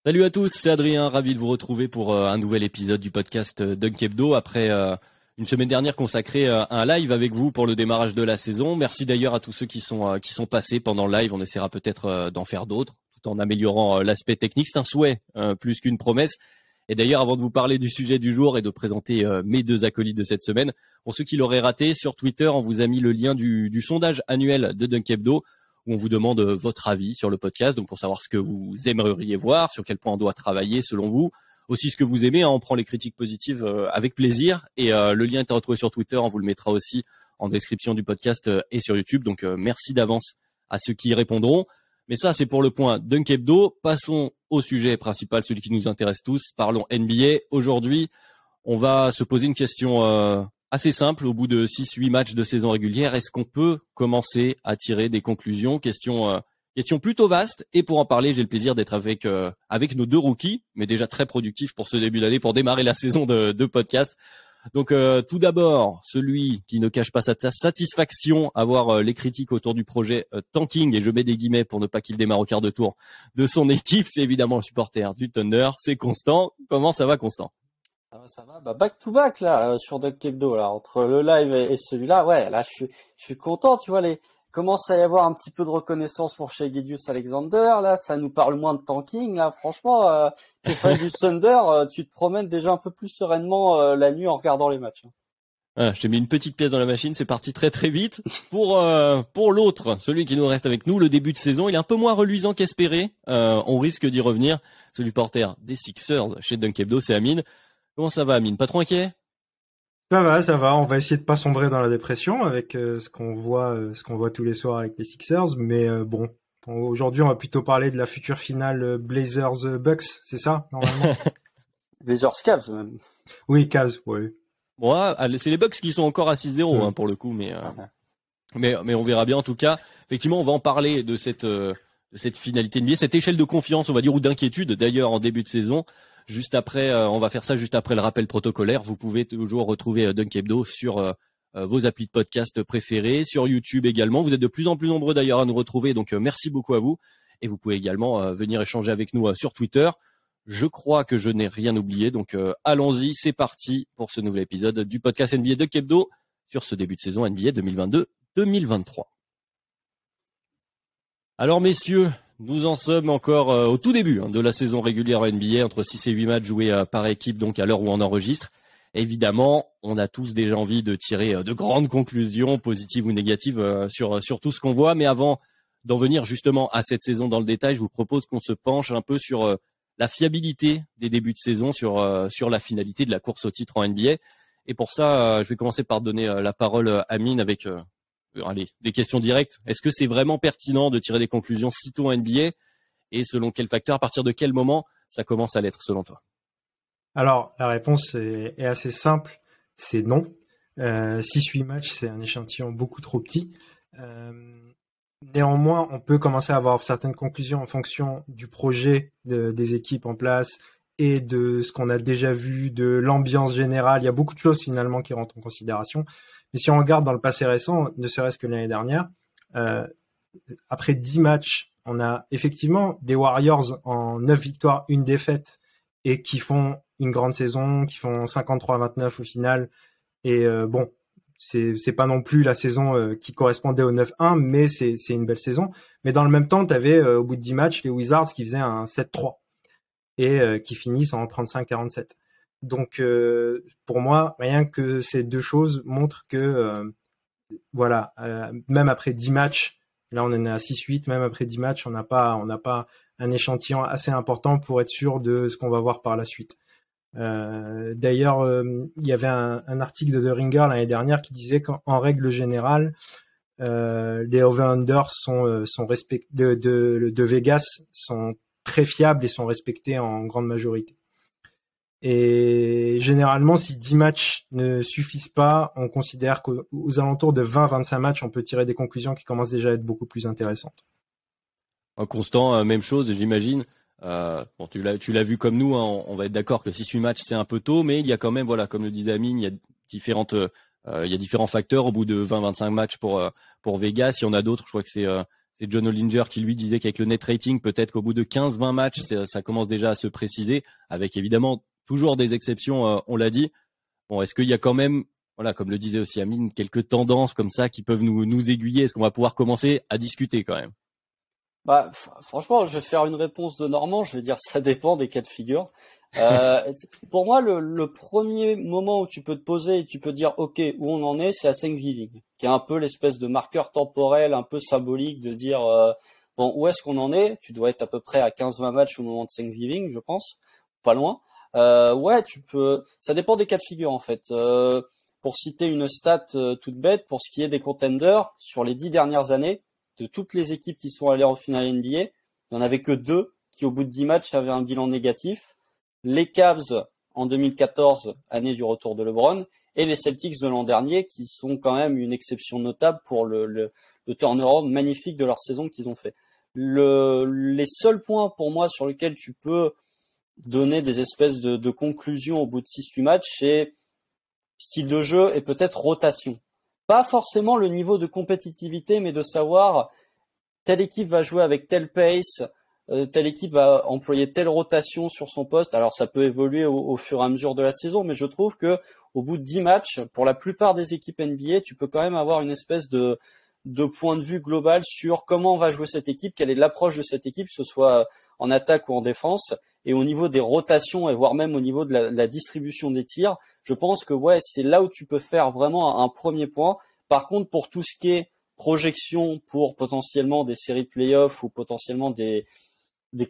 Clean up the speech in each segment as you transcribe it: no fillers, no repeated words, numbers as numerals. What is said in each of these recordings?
Salut à tous, c'est Adrien, ravi de vous retrouver pour un nouvel épisode du podcast Dunk Hebdo après une semaine dernière consacrée à un live avec vous pour le démarrage de la saison. Merci d'ailleurs à tous ceux qui sont passés pendant le live. On essaiera peut-être d'en faire d'autres tout en améliorant l'aspect technique. C'est un souhait plus qu'une promesse. Et d'ailleurs, avant de vous parler du sujet du jour et de présenter mes deux acolytes de cette semaine, pour ceux qui l'auraient raté, sur Twitter, on vous a mis le lien du sondage annuel de Dunk Hebdo, où on vous demande votre avis sur le podcast, donc pour savoir ce que vous aimeriez voir, sur quel point on doit travailler selon vous, aussi ce que vous aimez, on prend les critiques positives avec plaisir, et le lien est à retrouver sur Twitter, on vous le mettra aussi en description du podcast et sur YouTube, donc merci d'avance à ceux qui y répondront. Mais ça, c'est pour le point Dunk Hebdo. Passons au sujet principal, celui qui nous intéresse tous, parlons NBA. Aujourd'hui, on va se poser une question assez simple, au bout de 6-8 matchs de saison régulière, est-ce qu'on peut commencer à tirer des conclusions? Question plutôt vaste, et pour en parler, j'ai le plaisir d'être avec nos deux rookies, mais déjà très productifs pour ce début d'année, pour démarrer la saison de podcast. Donc tout d'abord, celui qui ne cache pas sa satisfaction à voir les critiques autour du projet tanking, et je mets des guillemets pour ne pas qu'il démarre au quart de tour, de son équipe, c'est évidemment le supporter du Thunder, c'est Constant. Comment ça va, Constant? Ça va, back to back là sur Dunk Hebdo là, entre le live et celui-là. Ouais, là je suis content, tu vois, commence à y avoir un petit peu de reconnaissance pour Shai Gilgeous-Alexander là, ça nous parle moins de tanking là, franchement, t'es fan du Thunder, tu te promènes déjà un peu plus sereinement la nuit en regardant les matchs. J'ai mis une petite pièce dans la machine, c'est parti très très vite. Pour l'autre, celui qui nous reste avec nous, le début de saison, il est un peu moins reluisant qu'espéré. On risque d'y revenir. Celui porteur des Sixers chez Dunk Hebdo, c'est Amine. Comment ça va, Amine? Pas trop inquiet? Ça va. On va essayer de pas sombrer dans la dépression avec ce qu'on voit tous les soirs avec les Sixers. Mais bon, aujourd'hui, on va plutôt parler de la future finale Blazers-Bucks, c'est ça, normalement? Blazers-Cavs même. Oui, Cavs, oui. Bon, c'est les Bucks qui sont encore à 6-0 pour le coup, mais on verra bien en tout cas. Effectivement, on va en parler de cette finalité NBA, cette échelle de confiance, on va dire, ou d'inquiétude d'ailleurs en début de saison. Juste après, on va faire ça juste après le rappel protocolaire. Vous pouvez toujours retrouver Dunk Hebdo sur vos applis de podcast préférés, sur YouTube également. Vous êtes de plus en plus nombreux d'ailleurs à nous retrouver, donc merci beaucoup à vous. Et vous pouvez également venir échanger avec nous sur Twitter. Je crois que je n'ai rien oublié, donc allons-y, c'est parti pour ce nouvel épisode du podcast NBA Dunk Hebdo sur ce début de saison NBA 2022-2023. Alors messieurs, nous en sommes encore au tout début de la saison régulière en NBA, entre 6 et 8 matchs joués par équipe, donc à l'heure où on enregistre. Évidemment, on a tous déjà envie de tirer de grandes conclusions, positives ou négatives, sur tout ce qu'on voit. Mais avant d'en venir justement à cette saison dans le détail, je vous propose qu'on se penche un peu sur la fiabilité des débuts de saison, sur la finalité de la course au titre en NBA. Et pour ça, je vais commencer par donner la parole à Amine avec... Allez, des questions directes. Est-ce que c'est vraiment pertinent de tirer des conclusions si tôt en NBA? Et selon quel facteur, à partir de quel moment ça commence à l'être selon toi? Alors, la réponse est assez simple, c'est non. 6-8 matchs, c'est un échantillon beaucoup trop petit. Néanmoins, on peut commencer à avoir certaines conclusions en fonction du projet des équipes en place et de ce qu'on a déjà vu, de l'ambiance générale. Il y a beaucoup de choses finalement qui rentrent en considération. Mais si on regarde dans le passé récent, ne serait-ce que l'année dernière, après 10 matchs, on a effectivement des Warriors en 9 victoires, 1 défaite, et qui font une grande saison, qui font 53-29 au final. Et bon, c'est pas non plus la saison qui correspondait au 9-1, mais c'est une belle saison. Mais dans le même temps, tu avais au bout de 10 matchs les Wizards qui faisaient un 7-3 et qui finissent en 35-47. Donc pour moi, rien que ces deux choses montrent que voilà, même après 10 matchs, là on en est à 6-8, même après 10 matchs, on n'a pas un échantillon assez important pour être sûr de ce qu'on va voir par la suite. D'ailleurs, il y avait un article de The Ringer l'année dernière qui disait qu'en règle générale, les over-unders sont de Vegas sont très fiables et sont respectés en grande majorité. Et généralement, si 10 matchs ne suffisent pas, on considère qu'aux alentours de 20-25 matchs, on peut tirer des conclusions qui commencent déjà à être beaucoup plus intéressantes. Constant, même chose, j'imagine. Bon, tu l'as vu comme nous, hein, on va être d'accord que 6-8 matchs, c'est un peu tôt, mais il y a quand même, voilà, comme le dit Damien, il y a différents facteurs au bout de 20-25 matchs pour Vegas. Il y en a d'autres, je crois que c'est C'est John Hollinger qui lui disait qu'avec le net rating, peut-être qu'au bout de 15-20 matchs, ça commence déjà à se préciser, avec évidemment toujours des exceptions, on l'a dit. Bon, est-ce qu'il y a quand même, voilà, comme le disait aussi Amine, quelques tendances comme ça qui peuvent nous aiguiller? Est-ce qu'on va pouvoir commencer à discuter quand même? Bah, franchement, je vais faire une réponse de Normand. Je vais dire ça dépend des cas de figure. Pour moi, le premier moment où tu peux te poser et tu peux dire OK, où on en est, c'est à Thanksgiving, qui est un peu l'espèce de marqueur temporel, un peu symbolique de dire bon, où est-ce qu'on en est? Tu dois être à peu près à 15-20 matchs au moment de Thanksgiving, je pense, pas loin. Ouais, tu peux. Ça dépend des cas de figure en fait. Pour citer une stat toute bête, pour ce qui est des contenders sur les 10 dernières années, de toutes les équipes qui sont allées en finale NBA, il n'y en avait que 2 qui, au bout de 10 matchs, avaient un bilan négatif. Les Cavs en 2014, année du retour de LeBron, et les Celtics de l'an dernier, qui sont quand même une exception notable pour le turnaround magnifique de leur saison qu'ils ont fait. Les seuls points pour moi sur lesquels tu peux donner des espèces de conclusions au bout de 6-8 matchs, c'est style de jeu et peut-être rotation. Pas forcément le niveau de compétitivité, mais de savoir telle équipe va jouer avec telle pace, telle équipe va employer telle rotation sur son poste. Alors ça peut évoluer au fur et à mesure de la saison, mais je trouve que au bout de 10 matchs, pour la plupart des équipes NBA, tu peux quand même avoir une espèce de point de vue global sur comment va jouer cette équipe, quelle est l'approche de cette équipe, que ce soit en attaque ou en défense. Et au niveau des rotations et voire même au niveau de la distribution des tirs, je pense que ouais, c'est là où tu peux faire vraiment un premier point. Par contre, pour tout ce qui est projection pour potentiellement des séries de playoffs ou potentiellement des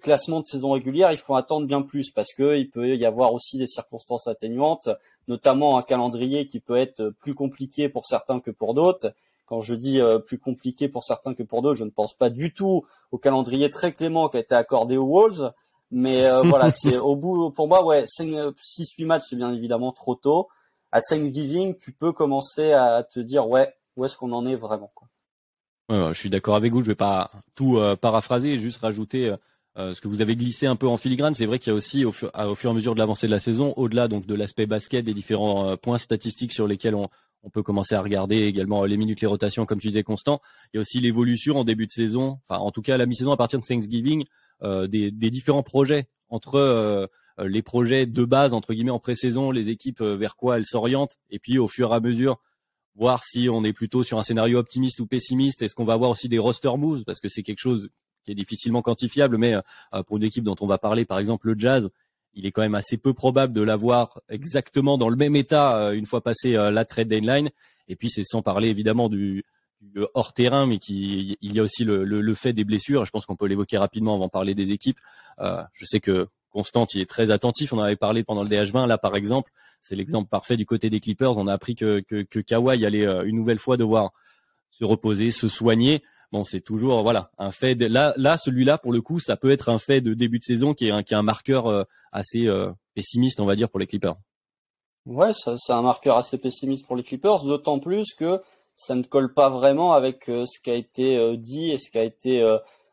classements de saison régulière, il faut attendre bien plus parce que il peut y avoir aussi des circonstances atténuantes, notamment un calendrier qui peut être plus compliqué pour certains que pour d'autres. Quand je dis plus compliqué pour certains que pour d'autres, je ne pense pas du tout au calendrier très clément qui a été accordé aux Wolves. Mais voilà, c'est au bout, pour moi, ouais, 6-8 matchs, c'est bien évidemment trop tôt. À Thanksgiving, tu peux commencer à te dire, ouais, où est-ce qu'on en est vraiment, quoi. Ouais, je suis d'accord avec vous. Je vais pas tout paraphraser, juste rajouter ce que vous avez glissé un peu en filigrane. C'est vrai qu'il y a aussi au fur et à mesure de l'avancée de la saison, au-delà donc de l'aspect basket, des différents points statistiques sur lesquels on peut commencer à regarder également les minutes, les rotations, comme tu disais, Constant. Il y a aussi l'évolution en début de saison, enfin en tout cas à la mi-saison à partir de Thanksgiving, des différents projets entre les projets de base entre guillemets en pré-saison, les équipes vers quoi elles s'orientent, et puis au fur et à mesure voir si on est plutôt sur un scénario optimiste ou pessimiste. Est-ce qu'on va avoir aussi des roster moves, parce que c'est quelque chose qui est difficilement quantifiable, mais pour une équipe dont on va parler, par exemple le Jazz, il est quand même assez peu probable de l'avoir exactement dans le même état une fois passé la trade deadline. Et puis c'est sans parler évidemment du hors terrain, mais il y a aussi le fait des blessures. Je pense qu'on peut l'évoquer rapidement avant de parler des équipes. Je sais que Constant, il est très attentif. On en avait parlé pendant le DH20. Là, par exemple, c'est l'exemple parfait du côté des Clippers. On a appris que Kawhi allait une nouvelle fois devoir se reposer, se soigner. Bon, c'est toujours voilà un fait. Là, celui-là, pour le coup, ça peut être un fait de début de saison qui est un marqueur assez pessimiste, on va dire, pour les Clippers. Ouais, c'est un marqueur assez pessimiste pour les Clippers, d'autant plus que ça ne colle pas vraiment avec ce qui a été dit et ce qui a été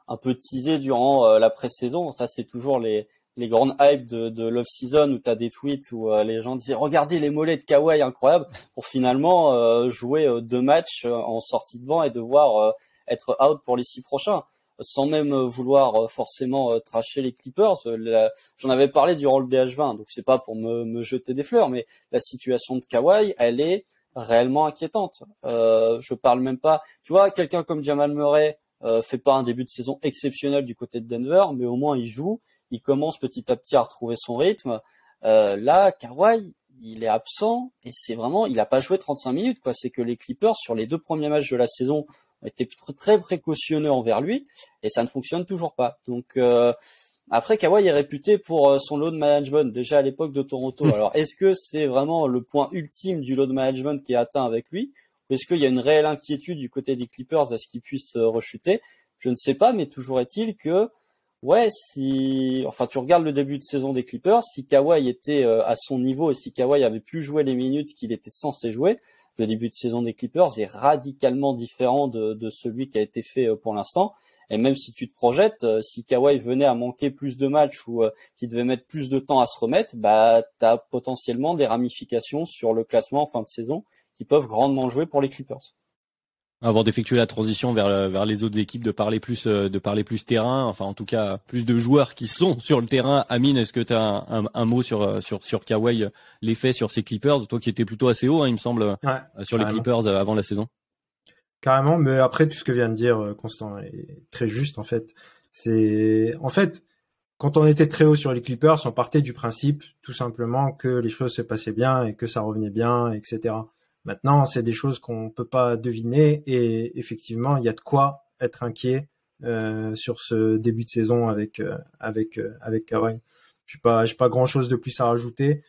un peu teasé durant la pré-saison. Ça, c'est toujours les grandes hypes de l'off-season où tu as des tweets où les gens disent « Regardez les mollets de Kawhi, incroyable !» pour finalement jouer 2 matchs en sortie de banc et devoir être out pour les 6 prochains, sans même vouloir forcément tracher les Clippers. J'en avais parlé durant le DH20, donc c'est pas pour me jeter des fleurs, mais la situation de Kawhi, elle est réellement inquiétante. Je parle même pas, tu vois, quelqu'un comme Jamal Murray fait pas un début de saison exceptionnel du côté de Denver, mais au moins il joue, il commence petit à petit à retrouver son rythme. Là, Kawhi, il est absent et c'est vraiment, il a pas joué 35 minutes, quoi. C'est que les Clippers, sur les 2 premiers matchs de la saison, ont été très précautionneux envers lui et ça ne fonctionne toujours pas. Donc après, Kawhi est réputé pour son load management déjà à l'époque de Toronto. Alors est-ce que c'est vraiment le point ultime du load management qui est atteint avec lui, ou est-ce qu'il y a une réelle inquiétude du côté des Clippers à ce qu'il puisse rechuter? Je ne sais pas, mais toujours est-il que ouais, enfin tu regardes le début de saison des Clippers, si Kawhi était à son niveau et si Kawhi avait pu jouer les minutes qu'il était censé jouer, le début de saison des Clippers est radicalement différent de celui qui a été fait pour l'instant. Et même si tu te projettes, si Kawhi venait à manquer plus de matchs ou qu'il devait mettre plus de temps à se remettre, bah t'as potentiellement des ramifications sur le classement en fin de saison qui peuvent grandement jouer pour les Clippers. Avant d'effectuer la transition vers les autres équipes, de parler plus terrain, enfin en tout cas plus de joueurs qui sont sur le terrain. Amine, est-ce que tu as un mot sur Kawhi, l'effet sur ces Clippers, toi qui étais plutôt assez haut, hein, il me semble, sur les Clippers avant la saison. Carrément, mais après tout ce que vient de dire Constant est très juste en fait. Quand on était très haut sur les Clippers, on partait du principe tout simplement que les choses se passaient bien et que ça revenait bien, etc. Maintenant, c'est des choses qu'on peut pas deviner et effectivement, il y a de quoi être inquiet sur ce début de saison avec Kawhi. J'ai pas grand chose de plus à rajouter.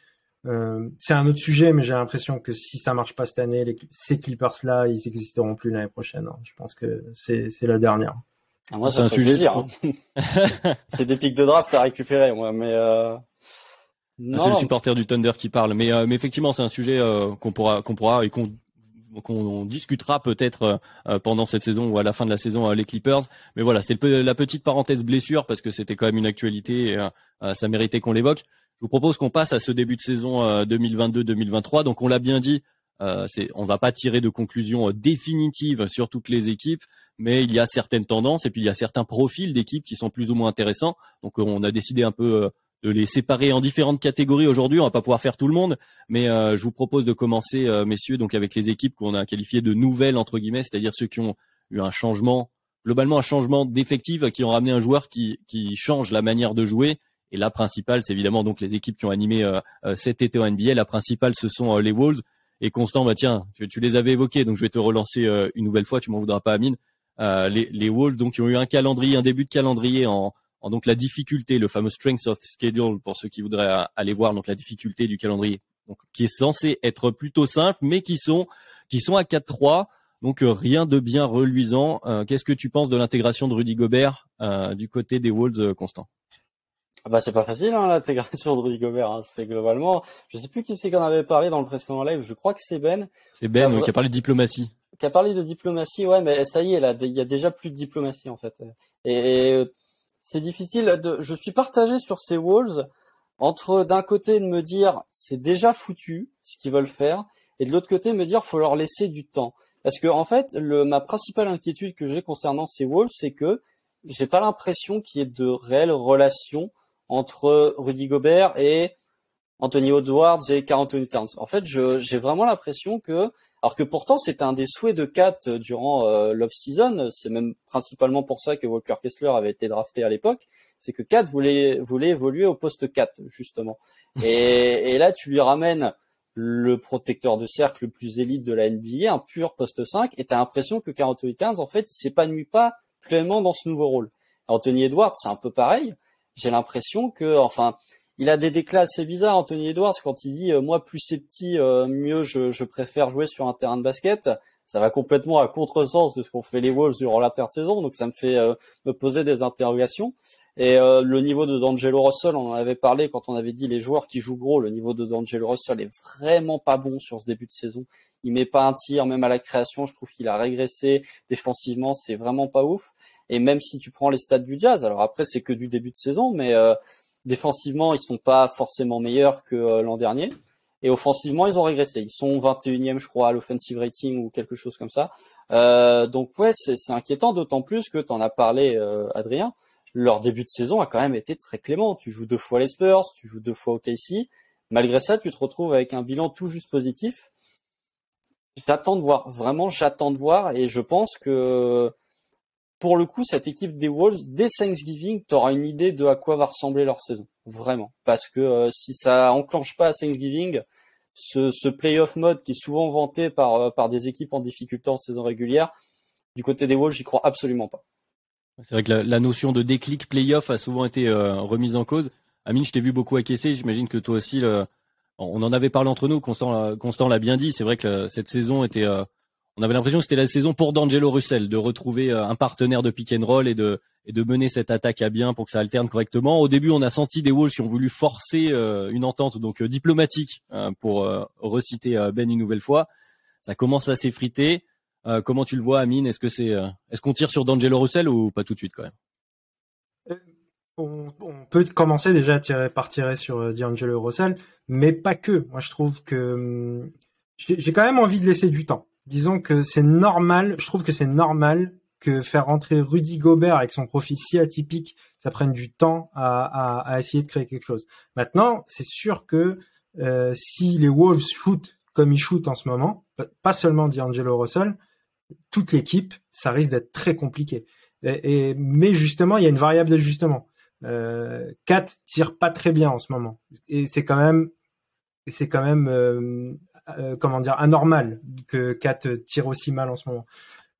C'est un autre sujet, mais j'ai l'impression que si ça marche pas cette année, ces Clippers-là, ils existeront plus l'année prochaine. Hein. Je pense que c'est la dernière. Moi, c'est un sujet. Dire, hein. C'est des pics de draft à récupérer, moi, mais. C'est le supporter du Thunder qui parle, mais effectivement c'est un sujet qu'on pourra et qu'on discutera peut-être pendant cette saison ou à la fin de la saison les Clippers. Mais voilà, c'était la petite parenthèse blessure parce que c'était quand même une actualité et ça méritait qu'on l'évoque. Je vous propose qu'on passe à ce début de saison 2022-2023. Donc on l'a bien dit, on va pas tirer de conclusions définitives sur toutes les équipes, mais il y a certaines tendances et puis il y a certains profils d'équipes qui sont plus ou moins intéressants. Donc on a décidé un peu de les séparer en différentes catégories aujourd'hui. On va pas pouvoir faire tout le monde, mais je vous propose de commencer, messieurs, donc avec les équipes qu'on a qualifiées de nouvelles entre guillemets, c'est-à-dire ceux qui ont eu globalement un changement d'effectif, qui ont ramené un joueur qui change la manière de jouer. Et la principale, c'est évidemment donc les équipes qui ont animé cet été en NBA. La principale, ce sont les Wolves. Et Constant, tiens, tu les avais évoqués, donc je vais te relancer une nouvelle fois. Tu m'en voudras pas, Amine. Les Wolves, donc, qui ont eu un début de calendrier en donc la difficulté, le fameux strength of schedule pour ceux qui voudraient aller voir, donc la difficulté du calendrier, donc qui est censé être plutôt simple, mais qui sont à 4-3, donc rien de bien reluisant. Qu'est-ce que tu penses de l'intégration de Rudy Gobert du côté des Wolves, Constant? C'est pas facile, hein, l'intégration de Rudy Gobert, hein. C'est globalement, je sais plus qui c'est qu'on avait parlé dans le précédent live, je crois que c'est Ben. C'est Ben qui a parlé de diplomatie. Qui a parlé de diplomatie, ouais, mais ça y est, là, il y a déjà plus de diplomatie, en fait. Et c'est difficile je suis partagé sur ces Wolves entre d'un côté de me dire c'est déjà foutu ce qu'ils veulent faire et de l'autre côté me dire faut leur laisser du temps. Parce que en fait, ma principale inquiétude que j'ai concernant ces Wolves, c'est que j'ai pas l'impression qu'il y ait de réelles relations entre Rudy Gobert et Anthony Edwards et Karl Anthony Towns. En fait, j'ai vraiment l'impression que, alors que pourtant c'était un des souhaits de Kat durant l'off-season, c'est même principalement pour ça que Walker Kessler avait été drafté à l'époque, c'est que Kat voulait évoluer au poste 4 justement. Et là tu lui ramènes le protecteur de cercle le plus élite de la NBA, un pur poste 5, et t'as l'impression que Karl Anthony Towns en fait il s'épanouit pas pleinement dans ce nouveau rôle. Anthony Edwards c'est un peu pareil. J'ai l'impression que, il a des déclats assez bizarres, Anthony Edwards, quand il dit moi plus c'est petit, mieux je préfère jouer sur un terrain de basket. Ça va complètement à contresens de ce qu'ont fait les Wolves durant l'intersaison, donc ça me fait me poser des interrogations. Et le niveau de D'Angelo Russell, on en avait parlé quand on avait dit les joueurs qui jouent gros, le niveau de D'Angelo Russell est vraiment pas bon sur ce début de saison. Il met pas un tir, même à la création, je trouve qu'il a régressé. Défensivement, c'est vraiment pas ouf. Et même si tu prends les stats du Jazz, alors après c'est que du début de saison, mais défensivement ils sont pas forcément meilleurs que l'an dernier. Et offensivement ils ont régressé. Ils sont 21e je crois à l'offensive rating ou quelque chose comme ça. Donc ouais c'est inquiétant, d'autant plus que t'en as parlé Adrien. Leur début de saison a quand même été très clément. Tu joues 2 fois les Spurs, tu joues 2 fois OKC. Malgré ça tu te retrouves avec un bilan tout juste positif. J'attends de voir et je pense que pour le coup, cette équipe des Wolves, dès Thanksgiving, tu auras une idée de à quoi va ressembler leur saison. Vraiment. Parce que si ça enclenche pas à Thanksgiving, ce playoff mode qui est souvent vanté par des équipes en difficulté en saison régulière, du côté des Wolves, j'y crois absolument pas. C'est vrai que la notion de déclic playoff a souvent été remise en cause. Amine, je t'ai vu beaucoup acquiescer. J'imagine que toi aussi, on en avait parlé entre nous. Constant l'a bien dit. C'est vrai que cette saison était... on avait l'impression que c'était la saison pour D'Angelo Russell, de retrouver un partenaire de pick and roll et de mener cette attaque à bien pour que ça alterne correctement. Au début, on a senti des Wolves qui ont voulu forcer une entente donc diplomatique pour reciter Ben une nouvelle fois. Ça commence à s'effriter. Comment tu le vois, Amine? Est-ce qu'on tire sur D'Angelo Russell ou pas tout de suite quand même? On peut commencer déjà par tirer sur D'Angelo Russell, mais pas que. Moi, je trouve que j'ai quand même envie de laisser du temps. disons que c'est normal, je trouve que c'est normal que faire rentrer Rudy Gobert avec son profil si atypique, ça prenne du temps à essayer de créer quelque chose. Maintenant, c'est sûr que si les Wolves shootent comme ils shootent en ce moment, pas seulement D'Angelo Russell, toute l'équipe, ça risque d'être très compliqué. Mais justement, il y a une variable d'ajustement. Kat tire pas très bien en ce moment, et c'est quand même comment dire, anormal que Kat tire aussi mal en ce moment.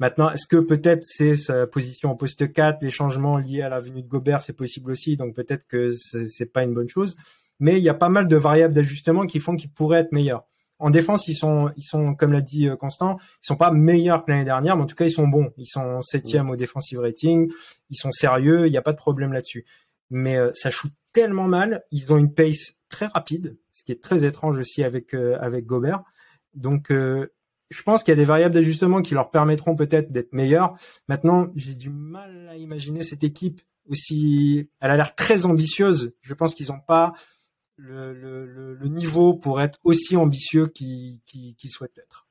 Maintenant, est-ce que peut-être c'est sa position au poste 4, les changements liés à la venue de Gobert, c'est possible aussi, donc peut-être que c'est pas une bonne chose. Mais il y a pas mal de variables d'ajustement qui font qu'ils pourraient être meilleurs. En défense, ils sont, comme l'a dit Constant, ils sont pas meilleurs que l'année dernière, mais en tout cas, ils sont bons. Ils sont 7e au defensive rating, ils sont sérieux, il n'y a pas de problème là-dessus. Mais ça shoot tellement mal, ils ont une pace très rapide, ce qui est très étrange aussi avec Gobert. Donc, je pense qu'il y a des variables d'ajustement qui leur permettront peut-être d'être meilleurs. Maintenant, j'ai du mal à imaginer cette équipe aussi. Elle a l'air très ambitieuse. Je pense qu'ils n'ont pas le niveau pour être aussi ambitieux qu'ils souhaitent être.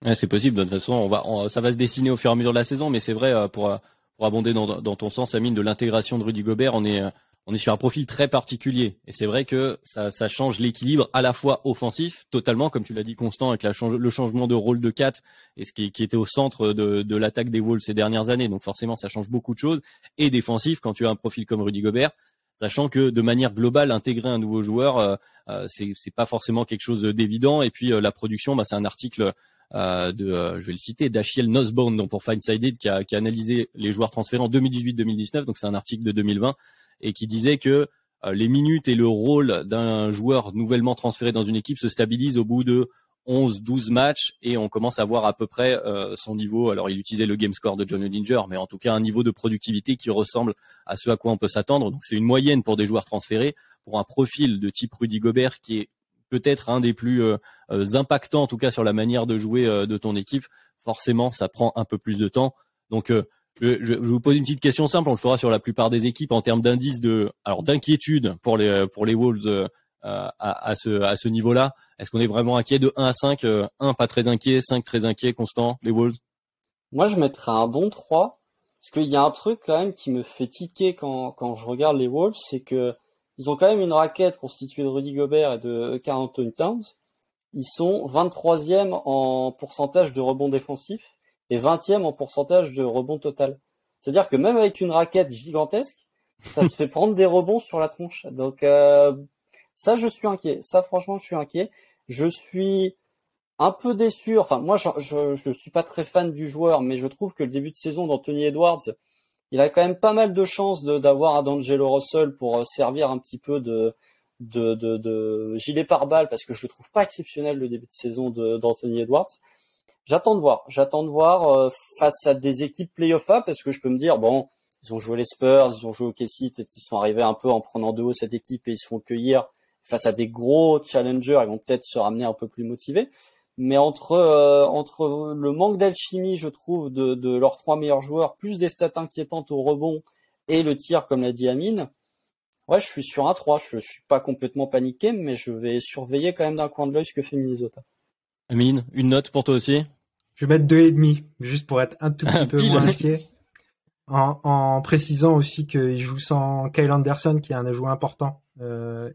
Ouais, c'est possible. De toute façon, ça va se dessiner au fur et à mesure de la saison, mais c'est vrai, pour abonder dans ton sens, Amine, de l'intégration de Rudy Gobert, on est sur un profil très particulier. Et c'est vrai que ça change l'équilibre à la fois offensif, totalement, comme tu l'as dit, Constant, avec le changement de rôle de Kat, et ce qui était au centre de l'attaque des Wolves ces dernières années. Donc forcément, ça change beaucoup de choses. Et défensif, quand tu as un profil comme Rudy Gobert, sachant que de manière globale, intégrer un nouveau joueur, c'est pas forcément quelque chose d'évident. Et puis la production, c'est un article je vais le citer, d'Achiel Nussbaum, donc pour Fansided, qui a analysé les joueurs transférés en 2018-2019. Donc c'est un article de 2020 et qui disait que les minutes et le rôle d'un joueur nouvellement transféré dans une équipe se stabilisent au bout de 11-12 matchs et on commence à voir à peu près son niveau. Alors il utilisait le game score de John Oedinger, mais en tout cas un niveau de productivité qui ressemble à ce à quoi on peut s'attendre. Donc c'est une moyenne pour des joueurs transférés, pour un profil de type Rudy Gobert qui est peut-être un des plus impactants, en tout cas sur la manière de jouer de ton équipe. Forcément, ça prend un peu plus de temps. Donc je vous pose une petite question simple, on le fera sur la plupart des équipes en termes d'indices d'inquiétude pour les Wolves à ce niveau-là. Est-ce qu'on est vraiment inquiet de 1 à 5, 1 pas très inquiet, 5 très inquiet, Constant, les Wolves? Moi, je mettrais un bon 3, parce qu'il y a un truc quand même qui me fait tiquer quand je regarde les Wolves, c'est que ils ont quand même une raquette constituée de Rudy Gobert et de Karl Anthony Towns. Ils sont 23e en pourcentage de rebond défensif et 20e en pourcentage de rebond total. C'est-à-dire que même avec une raquette gigantesque, ça se fait prendre des rebonds sur la tronche. Donc ça, je suis inquiet. Ça, franchement, je suis inquiet. Je suis un peu déçu. Enfin, moi, je suis pas très fan du joueur, mais je trouve que le début de saison d'Anthony Edwards, il a quand même pas mal de chances d'avoir un D'Angelo Russell pour servir un petit peu de gilet pare-balles, parce que je le trouve pas exceptionnel le début de saison d'Anthony Edwards. J'attends de voir face à des équipes play-off A, parce que je peux me dire, bon, ils ont joué les Spurs, ils ont joué au OKC, peut-être qu'ils sont arrivés un peu en prenant de haut cette équipe et ils se font cueillir face à des gros challengers, ils vont peut-être se ramener un peu plus motivés. Mais entre le manque d'alchimie, je trouve, de leurs 3 meilleurs joueurs, plus des stats inquiétantes au rebond et le tir, comme l'a dit Amine, ouais, je suis sur un 3. Je suis pas complètement paniqué, mais je vais surveiller quand même d'un coin de l'œil ce que fait Minnesota. Amine, une note pour toi aussi? Je vais mettre 2,5, juste pour être un tout petit peu moins inquiet. En précisant aussi qu'il joue sans Kyle Anderson, qui est un ajout important.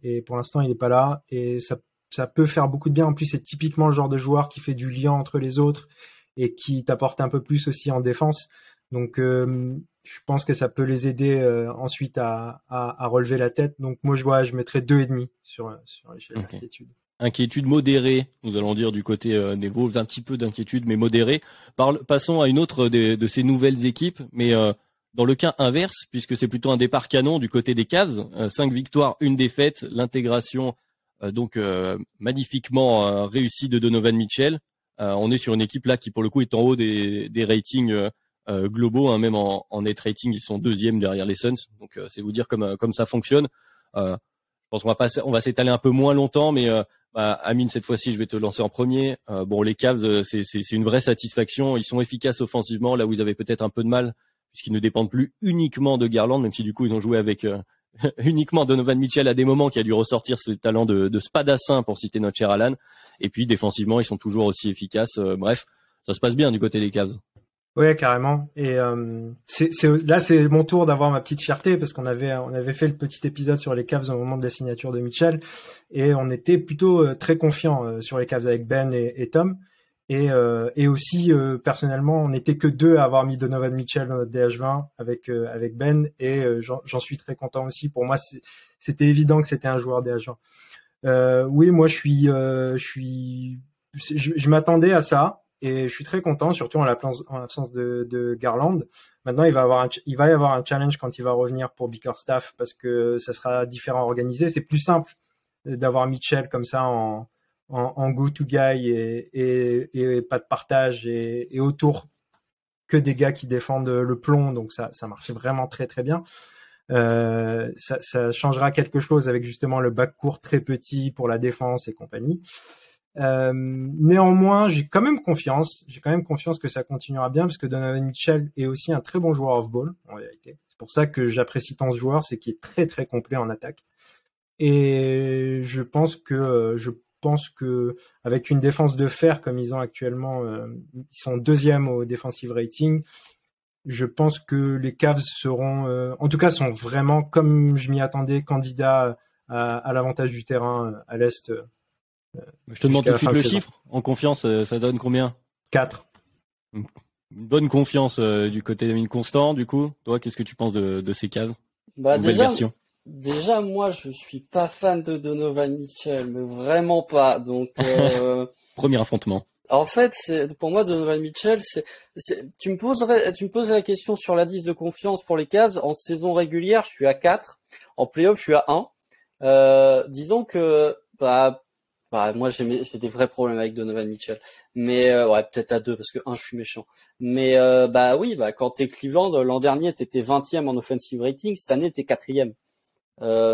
Et pour l'instant, il est pas là. Et ça peut faire beaucoup de bien. En plus, c'est typiquement le genre de joueur qui fait du lien entre les autres et qui t'apporte un peu plus aussi en défense. Donc, je pense que ça peut les aider ensuite à relever la tête. Donc, moi, je mettrais 2,5 sur l'échelle d'inquiétude. Inquiétude modérée, nous allons dire, du côté des Wolves, un petit peu d'inquiétude, mais modérée. Passons à une autre de ces nouvelles équipes, mais dans le cas inverse, puisque c'est plutôt un départ canon du côté des Cavs, 5 victoires, 1 défaite, l'intégration magnifiquement réussie de Donovan Mitchell. On est sur une équipe là qui pour le coup est en haut des ratings globaux, hein, même en net rating, ils sont 2e derrière les Suns. Donc c'est vous dire comme ça fonctionne. Je pense qu'on va s'étaler un peu moins longtemps, mais Amine, cette fois-ci, je vais te lancer en premier. Les Cavs, c'est une vraie satisfaction. Ils sont efficaces offensivement, là où ils avaient peut-être un peu de mal, puisqu'ils ne dépendent plus uniquement de Garland, même si du coup ils ont joué avec uniquement Donovan Mitchell à des moments qui a dû ressortir ses talents de spadassin pour citer notre cher Alan. Et puis défensivement, ils sont toujours aussi efficaces. Bref, ça se passe bien du côté des Cavs. Ouais, carrément. Et là, c'est mon tour d'avoir ma petite fierté parce qu'on avait fait le petit épisode sur les Cavs au moment de la signature de Mitchell et on était plutôt très confiants sur les Cavs avec Ben et Tom. Et aussi personnellement, on n'était que deux à avoir mis Donovan Mitchell dans notre DH20 avec Ben et j'en suis très content aussi. Pour moi, c'était évident que c'était un joueur DH20. Oui, moi je m'attendais à ça. Et je suis très content, surtout en l'absence de Garland. Maintenant, il va y avoir un challenge quand il va revenir pour Bickerstaff parce que ça sera différent organisé. C'est plus simple d'avoir Mitchell comme ça en go-to guy et pas de partage et autour que des gars qui défendent le plomb. Donc ça marche vraiment très très bien. Ça changera quelque chose avec justement le backcourt très petit pour la défense et compagnie. Néanmoins, j'ai quand même confiance que ça continuera bien parce que Donovan Mitchell est aussi un très bon joueur off-ball en réalité. C'est pour ça que j'apprécie tant ce joueur, c'est qu'il est très très complet en attaque. Et je pense que avec une défense de fer comme ils ont actuellement, ils sont 2e au defensive rating. Je pense que les Cavs seront, en tout cas, sont vraiment, comme je m'y attendais, candidats à l'avantage du terrain à l'Est. Je te demande tout de suite le chiffre. En confiance, ça donne combien? 4. Une bonne confiance du côté de Mine Constant, du coup. Toi, qu'est-ce que tu penses de ces Cavs? Nouvelle version. Déjà, moi, je suis pas fan de Donovan Mitchell, mais vraiment pas. Donc, premier affrontement. En fait, pour moi, Donovan Mitchell, tu me poses la question sur l'indice de confiance pour les Cavs. En saison régulière, je suis à 4. En playoff, je suis à 1. Disons que, moi, j'ai des vrais problèmes avec Donovan Mitchell. Mais, ouais, peut-être à 2, parce que 1, je suis méchant. Mais, quand t'es Cleveland, l'an dernier, t'étais 20e en offensive rating. Cette année, t'es 4e.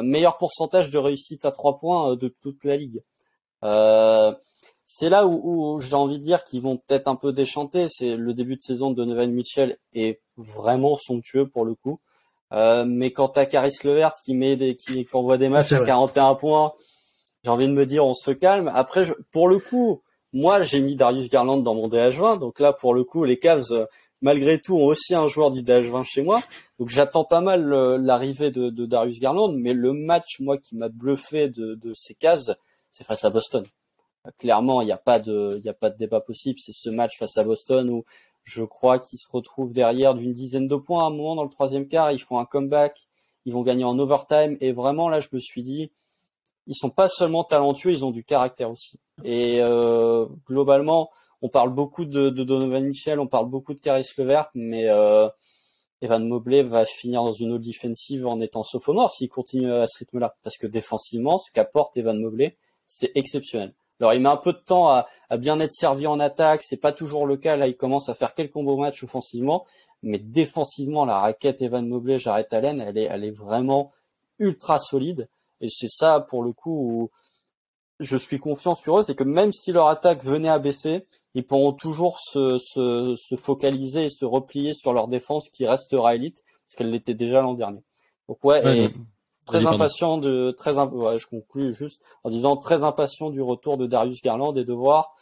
Meilleur pourcentage de réussite à 3 points de toute la ligue. C'est là où j'ai envie de dire qu'ils vont peut-être un peu déchanter. C'est le début de saison de Donovan Mitchell est vraiment somptueux pour le coup. Mais quand t'as Caris LeVert qui envoie des matchs à 41 points, j'ai envie de me dire on se calme. Après, pour le coup, moi j'ai mis Darius Garland dans mon DH20, donc là pour le coup les Cavs malgré tout ont aussi un joueur du DH20 chez moi, donc j'attends pas mal l'arrivée de Darius Garland. Mais le match moi qui m'a bluffé de ces Cavs, c'est face à Boston. Clairement, il n'y a pas de débat possible. C'est ce match face à Boston où je crois qu'ils se retrouvent derrière d'une dizaine de points à un moment dans le troisième quart. Ils font un comeback, ils vont gagner en overtime. Et vraiment, là, je me suis dit, ils sont pas seulement talentueux, ils ont du caractère aussi. Et globalement, on parle beaucoup de Donovan Mitchell, on parle beaucoup de Caris LeVert, mais Evan Mobley va finir dans une all defensive en étant sophomore s'il continue à ce rythme-là. Parce que défensivement, ce qu'apporte Evan Mobley, c'est exceptionnel. Alors, il met un peu de temps à bien être servi en attaque. C'est pas toujours le cas. Là, il commence à faire quelques beaux matchs offensivement. Mais défensivement, la raquette Evan Mobley, Jarrett Allen, elle est vraiment ultra solide. Et c'est ça, pour le coup, où je suis confiant sur eux. C'est que même si leur attaque venait à baisser, ils pourront toujours se focaliser et se replier sur leur défense qui restera élite, parce qu'elle l'était déjà l'an dernier. Donc, je conclue juste en disant très impatient du retour de Darius Garland et de voir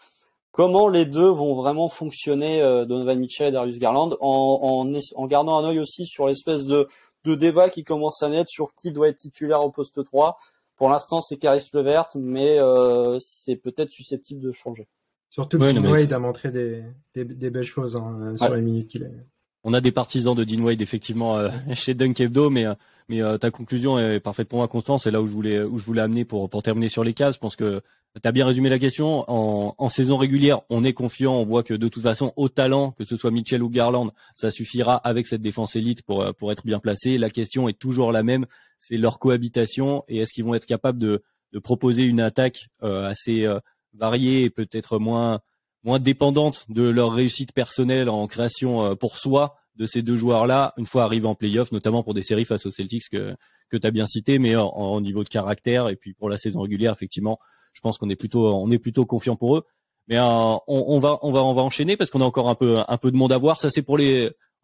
comment les deux vont vraiment fonctionner, Donovan Mitchell et Darius Garland, en gardant un œil aussi sur l'espèce de débat qui commence à naître sur qui doit être titulaire au poste 3. Pour l'instant, c'est Caris LeVert, mais c'est peut-être susceptible de changer. Surtout que Dean Wade a montré des belles choses sur les minutes qu'il a. On a des partisans de Dean Wade effectivement chez Dunk Hebdo, mais ta conclusion est parfaite pour moi, Constant. C'est là où je voulais amener pour terminer sur les Cavs. Je pense que tu as bien résumé la question. En saison régulière, on est confiant. On voit que de toute façon, au talent, que ce soit Mitchell ou Garland, ça suffira avec cette défense élite pour être bien placé. La question est toujours la même. C'est leur cohabitation et est-ce qu'ils vont être capables de proposer une attaque assez variée et peut-être moins dépendante de leur réussite personnelle en création pour soi de ces deux joueurs-là, une fois arrivés en play-off, notamment pour des séries face aux Celtics que tu as bien cité, mais en niveau de caractère et puis pour la saison régulière, effectivement, je pense qu'on est plutôt confiant pour eux. Mais on va enchaîner parce qu'on a encore un peu de monde à voir. Ça c'est pour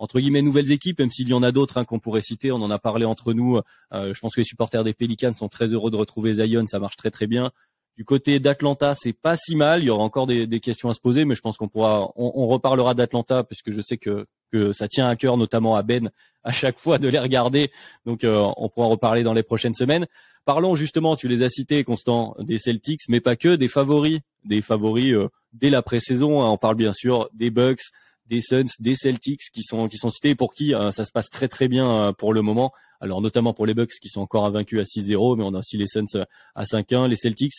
entre guillemets nouvelles équipes, même s'il y en a d'autres qu'on pourrait citer. On en a parlé entre nous. Je pense que les supporters des Pelicans sont très heureux de retrouver Zion, ça marche très très bien. Du côté d'Atlanta, c'est pas si mal. Il y aura encore des questions à se poser, mais je pense on reparlera d'Atlanta puisque je sais que ça tient à cœur, notamment à Ben, à chaque fois de les regarder. Donc on pourra en reparler dans les prochaines semaines. Parlons justement, tu les as cités, Constant, des Celtics, mais pas que, des favoris dès la pré-saison. On parle bien sûr des Bucks, des Suns, des Celtics qui sont cités et pour qui ça se passe très très bien pour le moment. Alors notamment pour les Bucks qui sont encore invaincus à 6-0, mais on a aussi les Suns à 5-1, les Celtics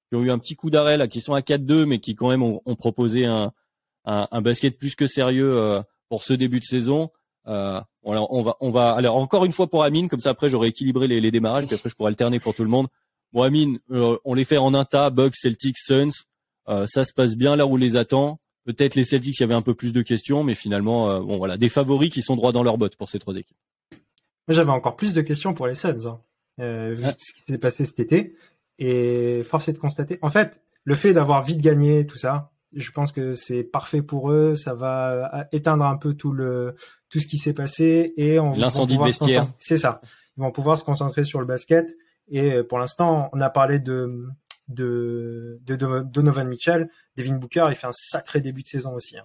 qui ont eu un petit coup d'arrêt là, qui sont à 4-2, mais qui quand même ont proposé un basket plus que sérieux pour ce début de saison. Alors on va alors encore une fois pour Amine, comme ça après j'aurai équilibré les démarrages, puis après je pourrai alterner pour tout le monde. Bon Amine, on les fait en un tas, Bucks, Celtics, Suns, ça se passe bien là où on les attend. Peut-être les Celtics, il y avait un peu plus de questions, mais finalement, bon voilà, des favoris qui sont droits dans leurs bottes pour ces trois équipes. Moi, j'avais encore plus de questions pour les Suns, vu tout ce qui s'est passé cet été. Et force est de constater. En fait, le fait d'avoir vite gagné, tout ça, je pense que c'est parfait pour eux. Ça va éteindre un peu tout ce qui s'est passé et l'incendie de vestiaire. C'est ça. Ils vont pouvoir se concentrer sur le basket. Et pour l'instant, on a parlé de Donovan Mitchell. Devin Booker, il fait un sacré début de saison aussi.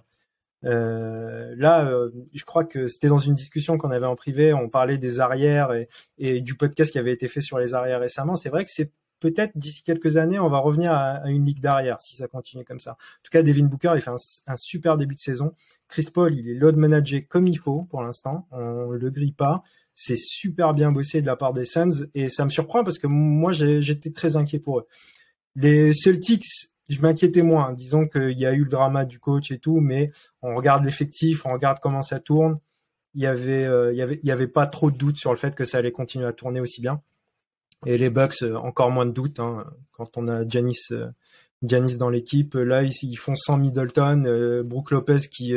Je crois que c'était dans une discussion qu'on avait en privé. On parlait des arrières et du podcast qui avait été fait sur les arrières récemment. C'est vrai que c'est peut-être d'ici quelques années, on va revenir à une ligue d'arrière si ça continue comme ça. En tout cas, Devin Booker, il fait un super début de saison. Chris Paul, il est load managé comme il faut pour l'instant. On le grille pas. C'est super bien bossé de la part des Suns et ça me surprend parce que moi, j'étais très inquiet pour eux. Les Celtics, je m'inquiétais moins. Disons qu'il y a eu le drama du coach et tout, mais on regarde l'effectif, on regarde comment ça tourne. Il y avait pas trop de doute sur le fait que ça allait continuer à tourner aussi bien. Et les Bucks, encore moins de doute, quand on a Giannis dans l'équipe. Là, ils font sans Middleton, Brook Lopez qui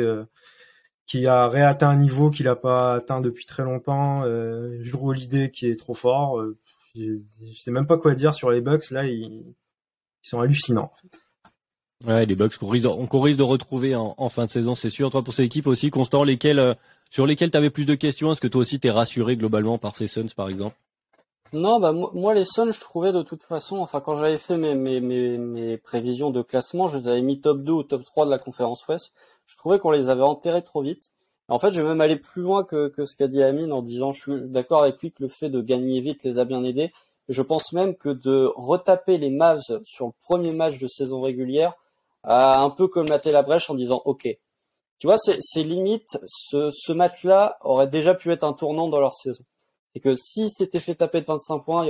a réatteint un niveau qu'il a pas atteint depuis très longtemps, Jrue Holiday qui est trop fort. Je sais même pas quoi dire sur les Bucks. Là, ils sont hallucinants. En fait. Ouais, les Bucks qu'on risque de retrouver en fin de saison, c'est sûr. Toi, pour ces équipes aussi, Constant, sur lesquelles tu avais plus de questions, est-ce que toi aussi t'es rassuré globalement par ces Suns, par exemple? Non, bah moi les Suns, je trouvais de toute façon, enfin quand j'avais fait mes prévisions de classement, je les avais mis top 2 ou top 3 de la conférence Ouest. Je trouvais qu'on les avait enterrés trop vite. En fait, je vais même aller plus loin que ce qu'a dit Amine en disant je suis d'accord avec lui que le fait de gagner vite les a bien aidés. Et je pense même que de retaper les Mavs sur le premier match de saison régulière a un peu colmaté la brèche en disant OK. Tu vois, c'est limite, ce match-là aurait déjà pu être un tournant dans leur saison. C'est que si c'était fait taper de 25 points,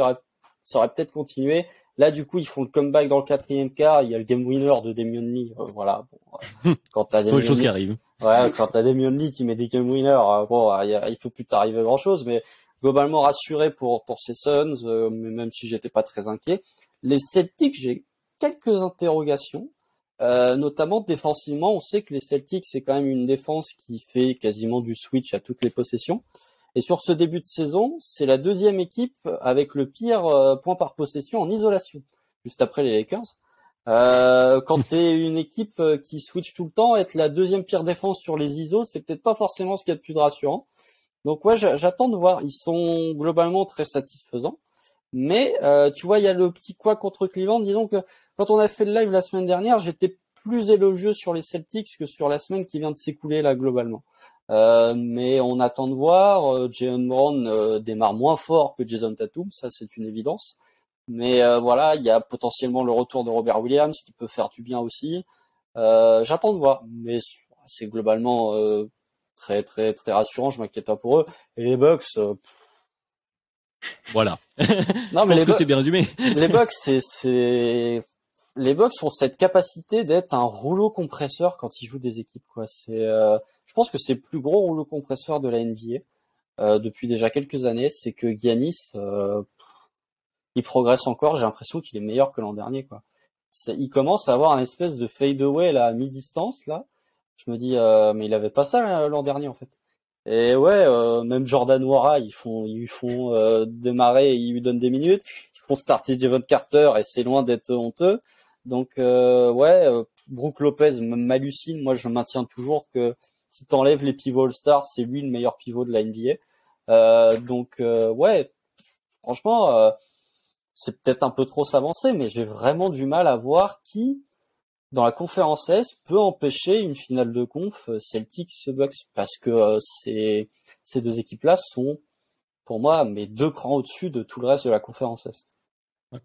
ça aurait peut-être continué. Là, du coup, ils font le comeback dans le quatrième quart. Il y a le game winner de Damian Lee. Voilà. Bon, quand t'as Faut une chose qui arrive. Ouais, quand t'as Damian Lee qui met des game winners, il peut plus t'arriver grand chose. Mais globalement rassuré pour ces Suns, mais même si j'étais pas très inquiet. Les Celtics, j'ai quelques interrogations. Notamment défensivement, on sait que les Celtics, c'est quand même une défense qui fait quasiment du switch à toutes les possessions. Et sur ce début de saison, c'est la deuxième équipe avec le pire point par possession en isolation, juste après les Lakers. Quand t'es une équipe qui switch tout le temps, être la deuxième pire défense sur les ISO, c'est peut-être pas forcément ce qu'il y a de plus rassurant. Donc ouais, j'attends de voir. Ils sont globalement très satisfaisants. Mais tu vois, il y a le petit quoi contre Cleveland. Disons que quand on a fait le live la semaine dernière, j'étais plus élogieux sur les Celtics que sur la semaine qui vient de s'écouler là globalement. Mais on attend de voir. Jaylen Brown démarre moins fort que Jason Tatum, ça c'est une évidence. Mais voilà, il y a potentiellement le retour de Robert Williams qui peut faire du bien aussi. J'attends de voir, mais c'est globalement très très très rassurant. Je m'inquiète pas pour eux. Et les Bucks. Voilà. Non, mais je pense que c'est bien résumé. Les Bucks, les Bucks ont cette capacité d'être un rouleau compresseur quand ils jouent des équipes, quoi. Je pense que c'est le plus gros rouleau compresseur de la NBA depuis déjà quelques années. C'est que Giannis, il progresse encore. J'ai l'impression qu'il est meilleur que l'an dernier, quoi. Il commence à avoir un espèce de fade away là à mi-distance là. Je me dis, mais il avait pas ça l'an dernier en fait. Et ouais, même Jordan Nwora, ils font démarrer, et ils lui donnent des minutes. Ils font starter Jevon Carter et c'est loin d'être honteux. Donc Brook Lopez m'hallucine. Moi, je maintiens toujours que si t'enlèves les pivots All-Star, c'est lui le meilleur pivot de la NBA. Ouais, franchement, c'est peut-être un peu trop s'avancer, mais j'ai vraiment du mal à voir qui, dans la conférence Est, peut empêcher une finale de conf Celtics-Bucks, parce que ces deux équipes-là sont, pour moi, mes 2 crans au-dessus de tout le reste de la conférence Est.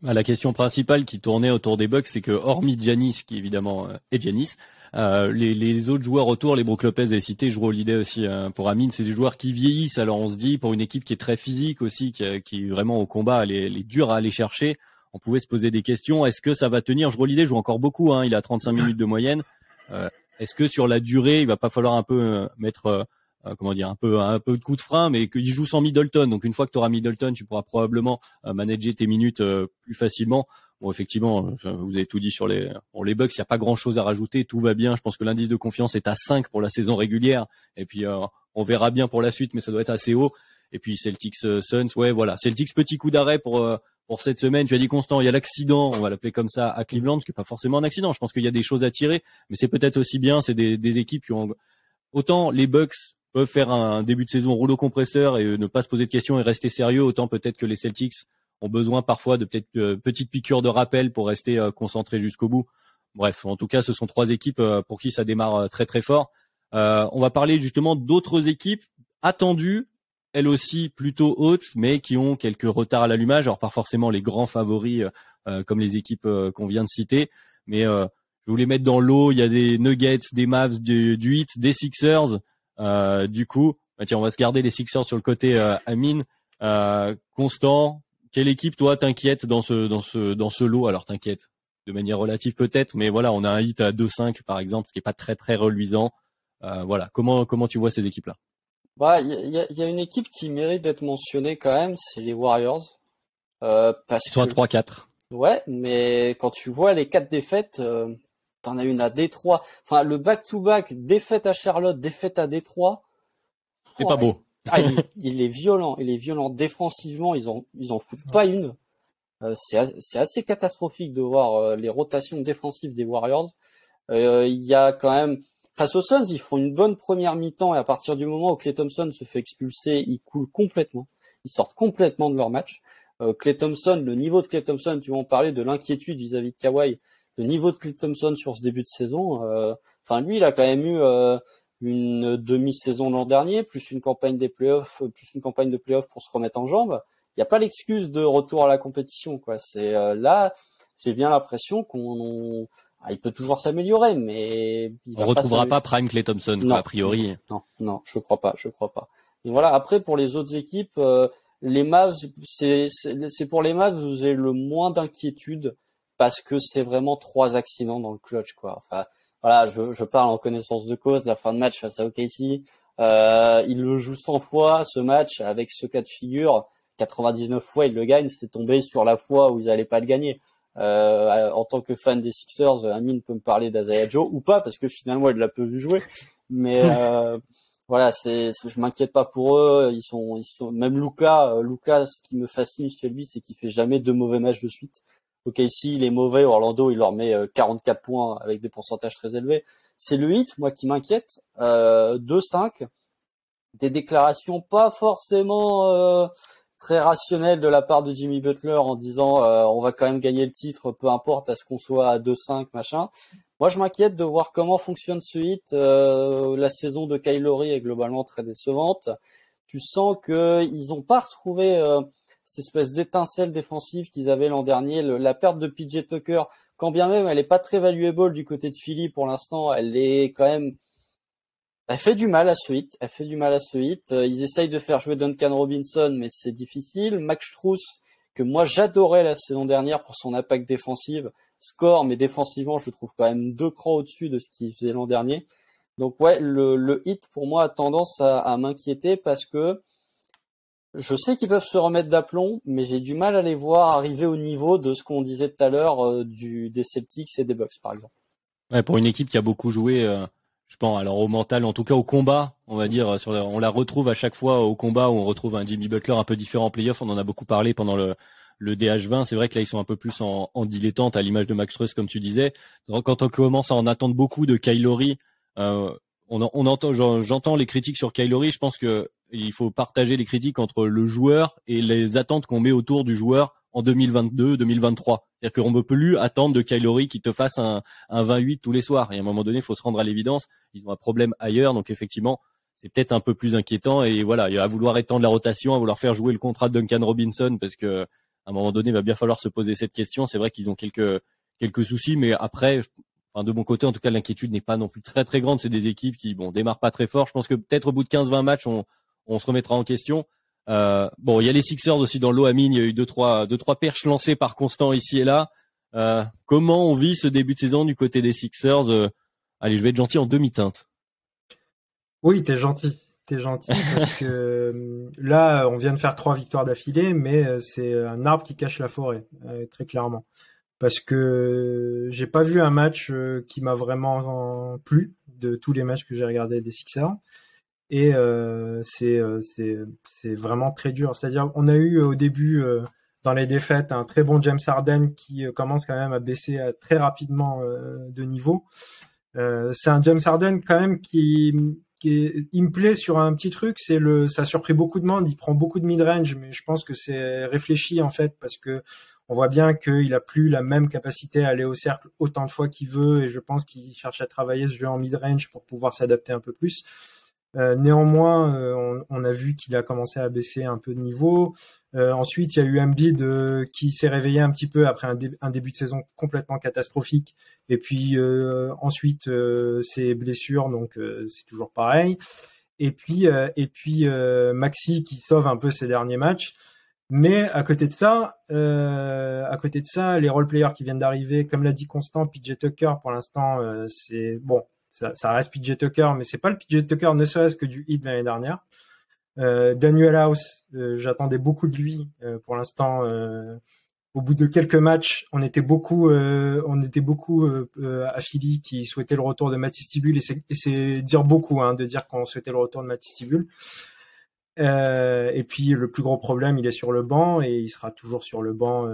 La question principale qui tournait autour des Bucks, c'est que hormis Giannis, qui évidemment est Giannis, les autres joueurs autour, les Brook Lopez et cité, Jrue Holiday aussi pour Amine, c'est des joueurs qui vieillissent. Alors on se dit, pour une équipe qui est très physique aussi, qui est vraiment au combat, elle est dure à aller chercher, on pouvait se poser des questions. Est-ce que ça va tenir? Jrue Holiday joue encore beaucoup, il a 35 minutes de moyenne. Est-ce que sur la durée, il va pas falloir un peu mettre un peu de coup de frein, mais qu'il joue sans Middleton. Donc une fois que tu auras Middleton, tu pourras probablement manager tes minutes plus facilement. Bon, effectivement, vous avez tout dit sur les Bucks, il n'y a pas grand-chose à rajouter, tout va bien. Je pense que l'indice de confiance est à 5 pour la saison régulière, et puis on verra bien pour la suite, mais ça doit être assez haut. Et puis Celtics Suns, ouais, voilà. Celtics, petit coup d'arrêt pour cette semaine. Tu as dit, Constant, il y a l'accident, on va l'appeler comme ça, à Cleveland, ce qui n'est pas forcément un accident. Je pense qu'il y a des choses à tirer, mais c'est peut-être aussi bien, c'est des équipes qui ont... Autant les Bucks peuvent faire un début de saison rouleau compresseur et ne pas se poser de questions et rester sérieux, autant peut-être que les Celtics ont besoin parfois de peut-être petites piqûres de rappel pour rester concentrés jusqu'au bout. Bref, en tout cas, ce sont 3 équipes pour qui ça démarre très très fort. On va parler justement d'autres équipes attendues, elles aussi plutôt hautes, mais qui ont quelques retards à l'allumage. Alors pas forcément les grands favoris comme les équipes qu'on vient de citer, mais je voulais mettre dans l'eau, il y a des Nuggets, des Mavs, du Heat, des Sixers. Du coup, tiens, on va se garder les Sixers sur le côté Amine. Constant, quelle équipe toi t'inquiète dans ce lot? Alors t'inquiète de manière relative peut-être, mais voilà, on a un Heat à 2-5 par exemple, ce qui est pas très très reluisant. Voilà, comment tu vois ces équipes-là? Bah, il y a une équipe qui mérite d'être mentionnée quand même, c'est les Warriors. Parce Ils sont à que 3-4. ouais, mais quand tu vois les 4 défaites, t'en as une à Détroit. Enfin, le back-to-back, défaite à Charlotte, défaite à Détroit. C'est pas beau. Il est violent. Il est violent défensivement. Ils en foutent pas une. C'est assez catastrophique de voir les rotations défensives des Warriors. Il y a quand même, face aux Suns, ils font une bonne première mi-temps et à partir du moment où Klay Thompson se fait expulser, ils coulent complètement. Ils sortent complètement de leur match. Klay Thompson, le niveau de Klay Thompson, tu vas en parler de l'inquiétude vis-à-vis de Kawhi. Le niveau de Klay Thompson sur ce début de saison, lui, il a quand même eu une demi-saison l'an dernier, plus une campagne de playoffs pour se remettre en jambes. Il n'y a pas l'excuse de retour à la compétition, quoi. C'est là, j'ai bien l'impression il peut toujours s'améliorer, mais on retrouvera pas Prime Klay Thompson, non, quoi, a priori. Non, je crois pas. Et voilà. Après, pour les autres équipes, les Mavs, c'est pour les Mavs où j'ai le moins d'inquiétude parce que c'est vraiment 3 accidents dans le clutch, quoi. Enfin, voilà, je parle en connaissance de cause. La fin de match face à OKC, il le joue 100 fois ce match avec ce cas de figure. 99 fois, il le gagne. C'est tombé sur la fois où ils allaient pas le gagner. En tant que fan des Sixers, Amine peut me parler d'Isaiah Joe ou pas parce que finalement il l'a peu vu jouer. Mais voilà, je m'inquiète pas pour eux. Ils sont même Luka, ce qui me fascine chez lui, c'est qu'il fait jamais 2 mauvais matchs de suite. Ok, ici il est mauvais, Orlando il leur met 44 points avec des pourcentages très élevés. C'est le Heat, moi qui m'inquiète. 2-5, des déclarations pas forcément très rationnelles de la part de Jimmy Butler en disant on va quand même gagner le titre, peu importe à ce qu'on soit à 2-5 machin. Moi, je m'inquiète de voir comment fonctionne ce Heat. La saison de Kyle Lowry est globalement très décevante. Tu sens que ils ont pas retrouvé cette espèce d'étincelle défensive qu'ils avaient l'an dernier. La perte de PJ Tucker, quand bien même elle est pas très valuable du côté de Philly pour l'instant, elle est quand même. Elle fait du mal à ce Heat. Ils essayent de faire jouer Duncan Robinson, mais c'est difficile. Max Strus, que moi j'adorais la saison dernière pour son impact défensive, score, mais défensivement, je le trouve quand même 2 crans au-dessus de ce qu'il faisait l'an dernier. Donc ouais, le Heat, pour moi, a tendance à m'inquiéter parce que je sais qu'ils peuvent se remettre d'aplomb, mais j'ai du mal à les voir arriver au niveau de ce qu'on disait tout à l'heure des Celtics et des Bucks, par exemple. Ouais, pour une équipe qui a beaucoup joué, je pense, alors au mental, en tout cas au combat, on va dire, on la retrouve à chaque fois au combat où on retrouve un Jimmy Butler un peu différent en playoff. On en a beaucoup parlé pendant le DH20, c'est vrai que là ils sont un peu plus en dilettante à l'image de Max Strus comme tu disais. Donc, quand on commence à en attendre beaucoup de Kyle Lowry, j'entends les critiques sur Kyle Lowry. Je pense que il faut partager les critiques entre le joueur et les attentes qu'on met autour du joueur en 2022, 2023. C'est-à-dire qu'on ne peut plus attendre de Kyle Lowry qu'il te fasse un 28 tous les soirs. Et à un moment donné, il faut se rendre à l'évidence. Ils ont un problème ailleurs. Donc effectivement, c'est peut-être un peu plus inquiétant. Et voilà, il va vouloir étendre la rotation, à vouloir faire jouer le contrat de Duncan Robinson parce que à un moment donné, il va bien falloir se poser cette question. C'est vrai qu'ils ont quelques soucis, mais après, de mon côté, en tout cas, l'inquiétude n'est pas non plus très très grande. C'est des équipes qui démarrent pas très fort. Je pense que peut-être au bout de 15-20 matchs, on se remettra en question. Il y a les Sixers aussi dans l'eau, Amine. Il y a eu deux trois perches lancées par Constant ici et là. Comment on vit ce début de saison du côté des Sixers? Allez, je vais être gentil en demi-teinte. Oui, t'es gentil parce que là, on vient de faire 3 victoires d'affilée, mais c'est un arbre qui cache la forêt, très clairement. Parce que j'ai pas vu un match qui m'a vraiment plu de tous les matchs que j'ai regardés des Sixers. Et c'est vraiment très dur. C'est-à-dire, on a eu au début dans les défaites un très bon James Harden qui commence quand même à baisser très rapidement de niveau. C'est un James Harden quand même il me plaît sur un petit truc, ça a surpris beaucoup de monde. Il prend beaucoup de mid-range, mais je pense que c'est réfléchi en fait parce que on voit bien qu'il a plus la même capacité à aller au cercle autant de fois qu'il veut, et je pense qu'il cherche à travailler ce jeu en mid-range pour pouvoir s'adapter un peu plus. Néanmoins, on a vu qu'il a commencé à baisser un peu de niveau. Ensuite, il y a eu Embiid qui s'est réveillé un petit peu après un début de saison complètement catastrophique. Et puis ensuite, ses blessures, donc c'est toujours pareil. Et puis Maxi qui sauve un peu ses derniers matchs. Mais à côté de ça, les role players qui viennent d'arriver, comme l'a dit Constant, PJ Tucker, pour l'instant, c'est bon. Ça reste PJ Tucker, mais c'est pas le PJ Tucker, ne serait-ce que du Heat l'année dernière. Daniel House, j'attendais beaucoup de lui. Pour l'instant, au bout de quelques matchs, on était beaucoup à Philly qui souhaitait le retour de Matisse Thybulle, et c'est dire beaucoup de dire qu'on souhaitait le retour de Matisse Thybulle. Et puis le plus gros problème, il est sur le banc, et il sera toujours sur le banc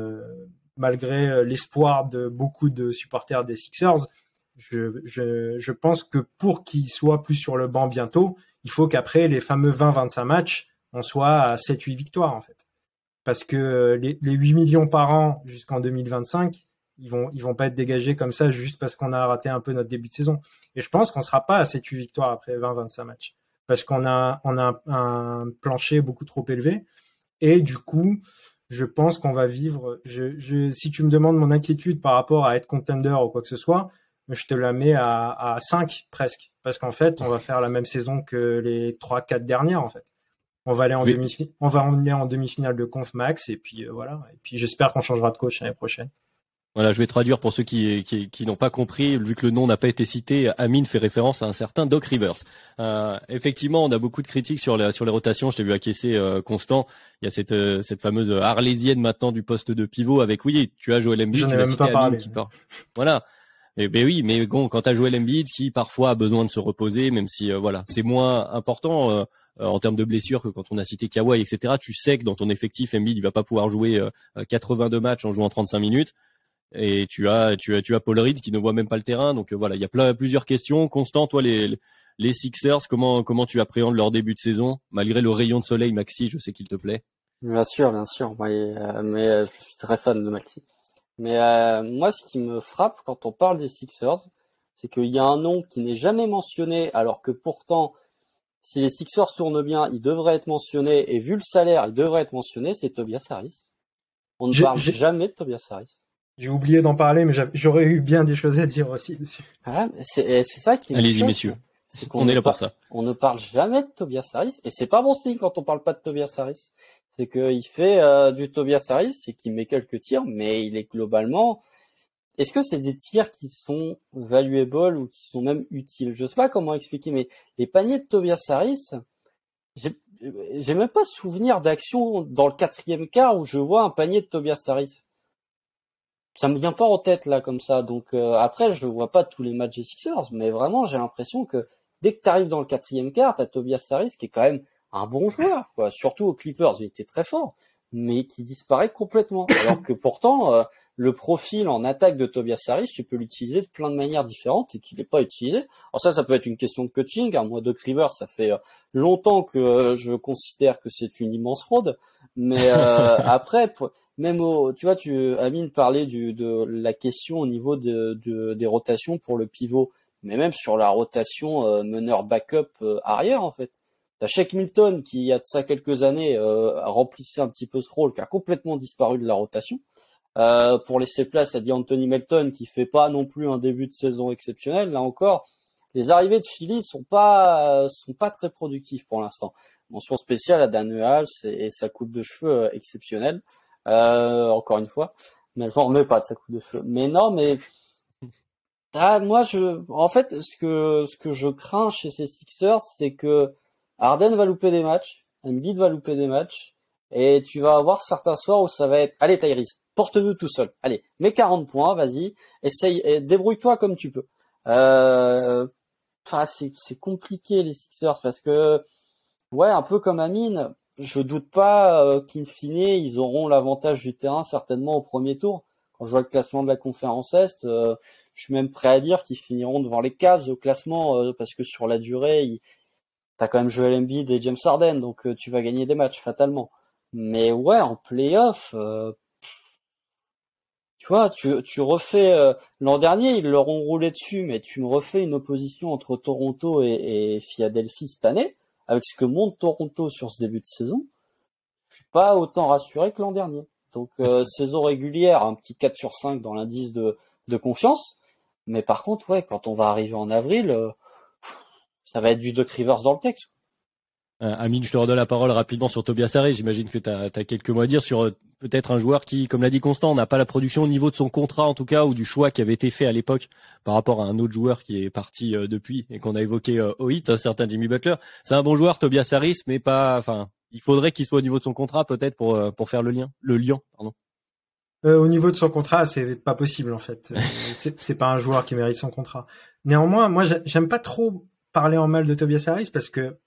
malgré l'espoir de beaucoup de supporters des Sixers. Je pense que pour qu'il soit plus sur le banc bientôt, il faut qu'après les fameux 20-25 matchs, on soit à 7-8 victoires en fait. Parce que les 8 millions par an jusqu'en 2025, ils vont pas être dégagés comme ça juste parce qu'on a raté un peu notre début de saison. Et je pense qu'on sera pas à 7-8 victoires après 20-25 matchs. Parce qu'on a un plancher beaucoup trop élevé. Et du coup, je pense qu'on va vivre, si tu me demandes mon inquiétude par rapport à être contender ou quoi que ce soit, je te la mets à 5 presque. Parce qu'en fait, on va faire la même saison que les 3-4 dernières en fait. On va aller en demi-finale de Conf Max, et puis voilà. Et puis j'espère qu'on changera de coach l'année prochaine. Voilà, je vais traduire pour ceux qui n'ont pas compris, vu que le nom n'a pas été cité. Amine fait référence à un certain Doc Rivers. Effectivement, on a beaucoup de critiques sur les rotations. Je t'ai vu acquiescer, Constant. Il y a cette fameuse arlésienne maintenant du poste de pivot avec, oui, tu as Joel Embiid, tu as cité Amine qui part. Voilà. Et ben oui, mais bon, quand tu as Joel Embiid qui parfois a besoin de se reposer, même si c'est moins important en termes de blessures que quand on a cité Kawhi, etc. Tu sais que dans ton effectif, Embiid il va pas pouvoir jouer 82 matchs en jouant 35 minutes. Et tu as Paul Reed qui ne voit même pas le terrain. Donc voilà, il y a plusieurs questions. Constant, toi les Sixers, comment tu appréhendes leur début de saison malgré le rayon de soleil, Maxi, je sais qu'il te plaît. Bien sûr. Mais je suis très fan de Maxi. Mais moi, ce qui me frappe quand on parle des Sixers, c'est qu'il y a un nom qui n'est jamais mentionné, alors que pourtant, si les Sixers tournent bien, il devrait être mentionné, et vu le salaire, il devrait être mentionné, c'est Tobias Harris. On ne parle jamais de Tobias Harris. J'ai oublié d'en parler, mais j'aurais eu bien des choses à dire aussi dessus. Ah, c'est ça qui. Allez-y, messieurs. On est là pour ça. On ne parle jamais de Tobias Harris, et c'est pas bon signe quand on parle pas de Tobias Harris. C'est qu'il fait du Tobias Harris, et qu'il met quelques tirs, mais il est globalement. Est-ce que c'est des tirs qui sont valuable ou qui sont même utiles? Je sais pas comment expliquer, mais les paniers de Tobias Harris, j'ai même pas souvenir d'action dans le 4e quart où je vois un panier de Tobias Harris. Ça me vient pas en tête là comme ça. Donc après, je vois pas tous les matchs des Sixers, mais vraiment j'ai l'impression que dès que tu arrives dans le 4e quart, t'as Tobias Harris qui est quand même un bon joueur, quoi. Surtout aux Clippers, il était très fort. mais qui disparaît complètement. Alors que pourtant, le profil en attaque de Tobias Harris, tu peux l'utiliser de plein de manières différentes et qu'il n'est pas utilisé. Alors ça peut être une question de coaching. Moi, Doc Rivers, ça fait longtemps que je considère que c'est une immense fraude. Mais après, même tu vois, Amine parlait de la question au niveau des rotations pour le pivot, mais même sur la rotation meneur backup arrière, en fait. T'as Shake Milton qui, il y a de ça quelques années, remplissait un petit peu ce rôle, qui a complètement disparu de la rotation. Pour laisser place à Anthony Melton qui fait pas non plus un début de saison exceptionnel. Là encore, les arrivées de Philly sont pas très productives pour l'instant. Mention spéciale à Dan Hals et sa coupe de cheveux exceptionnelle. Encore une fois, mais je m'en remets pas de sa coupe de cheveux. Mais non, mais moi en fait ce que je crains chez ces Sixers, c'est que Harden va louper des matchs, Embiid va louper des matchs, et tu vas avoir certains soirs où ça va être, allez Tyrese, porte-nous tout seul, allez, mets 40 points, vas-y, essaye, et débrouille-toi comme tu peux. C'est compliqué les Sixers parce que, ouais, un peu comme Amine, je doute pas qu'in fine ils auront l'avantage du terrain certainement au premier tour. Quand je vois le classement de la conférence Est, je suis même prêt à dire qu'ils finiront devant les Cavs au classement parce que sur la durée, t'as quand même Joel Embiid et James Harden, donc tu vas gagner des matchs fatalement. Mais ouais, en play-off, tu vois, tu refais l'an dernier, ils leur ont roulé dessus, mais tu me refais une opposition entre Toronto et Philadelphie cette année, avec ce que montre Toronto sur ce début de saison, je suis pas autant rassuré que l'an dernier. Donc saison régulière, un petit 4 sur 5 dans l'indice de confiance, mais par contre, ouais, quand on va arriver en avril, ça va être du Doc Rivers dans le texte. Amine, je te redonne la parole rapidement sur Tobias Harris. J'imagine que tu as quelques mots à dire sur peut-être un joueur qui, comme l'a dit Constant, n'a pas la production au niveau de son contrat en tout cas, ou du choix qui avait été fait à l'époque par rapport à un autre joueur qui est parti depuis et qu'on a évoqué au hit, un certain Jimmy Butler. C'est un bon joueur, Tobias Harris, mais pas. Enfin, il faudrait qu'il soit au niveau de son contrat peut-être pour faire le lien. Pardon. Au niveau de son contrat, c'est pas possible en fait. C'est pas un joueur qui mérite son contrat. Néanmoins, moi, j'aime pas trop parler en mal de Tobias Harris parce que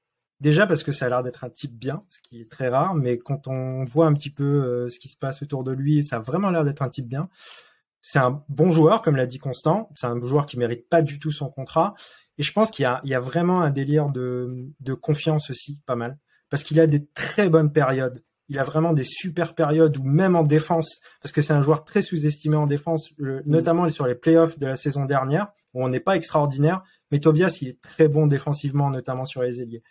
ça a l'air d'être un type bien, ce qui est très rare, mais quand on voit un petit peu ce qui se passe autour de lui, ça a vraiment l'air d'être un type bien. C'est un bon joueur, comme l'a dit Constant. C'est un joueur qui mérite pas du tout son contrat. Et je pense qu'il y a vraiment un délire de confiance aussi, pas mal. Parce qu'il a des très bonnes périodes. Il a vraiment des super périodes où même en défense, parce que c'est un joueur très sous-estimé en défense, notamment sur les playoffs de la saison dernière, où on n'est pas extraordinaire, mais Tobias, il est très bon défensivement, notamment sur les ailiers.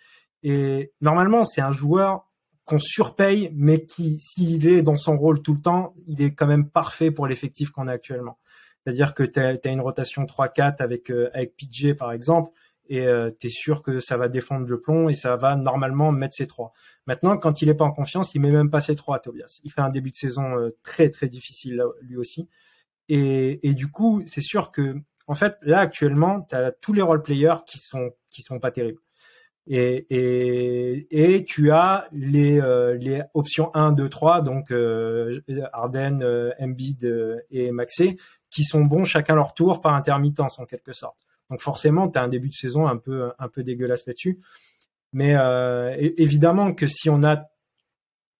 Et normalement, c'est un joueur qu'on surpaye, mais qui, s'il est dans son rôle tout le temps, il est quand même parfait pour l'effectif qu'on a actuellement. C'est-à-dire que t'as une rotation 3-4 avec PJ, par exemple, et t'es sûr que ça va défendre le plomb et ça va normalement mettre ses 3. Maintenant, quand il est pas en confiance, il met même pas ses 3, Tobias. Il fait un début de saison très, très difficile, là, lui aussi. Et du coup, c'est sûr que, en fait, là, actuellement, t'as tous les role-players qui sont pas terribles. Et tu as les options 1, 2, 3, donc Harden, Embiid et Maxey, qui sont bons chacun leur tour par intermittence en quelque sorte. Donc forcément, tu as un début de saison un peu dégueulasse là-dessus. Mais évidemment que si on a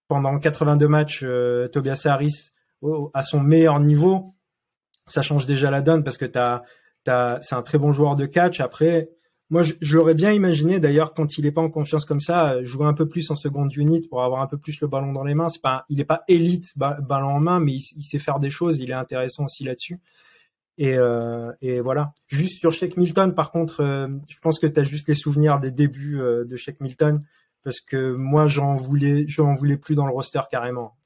pendant 82 matchs Tobias Harris à son meilleur niveau, ça change déjà la donne parce que c'est un très bon joueur de catch. Après, moi, je l'aurais bien imaginé, d'ailleurs, quand il est pas en confiance comme ça, jouer un peu plus en seconde unit pour avoir un peu plus le ballon dans les mains. Il est pas élite ballon en main, mais il sait faire des choses. Il est intéressant aussi là-dessus. Et voilà. Juste sur Shake Milton, par contre, je pense que tu as juste les souvenirs des débuts de Shake Milton, parce que moi, j'en voulais plus dans le roster carrément.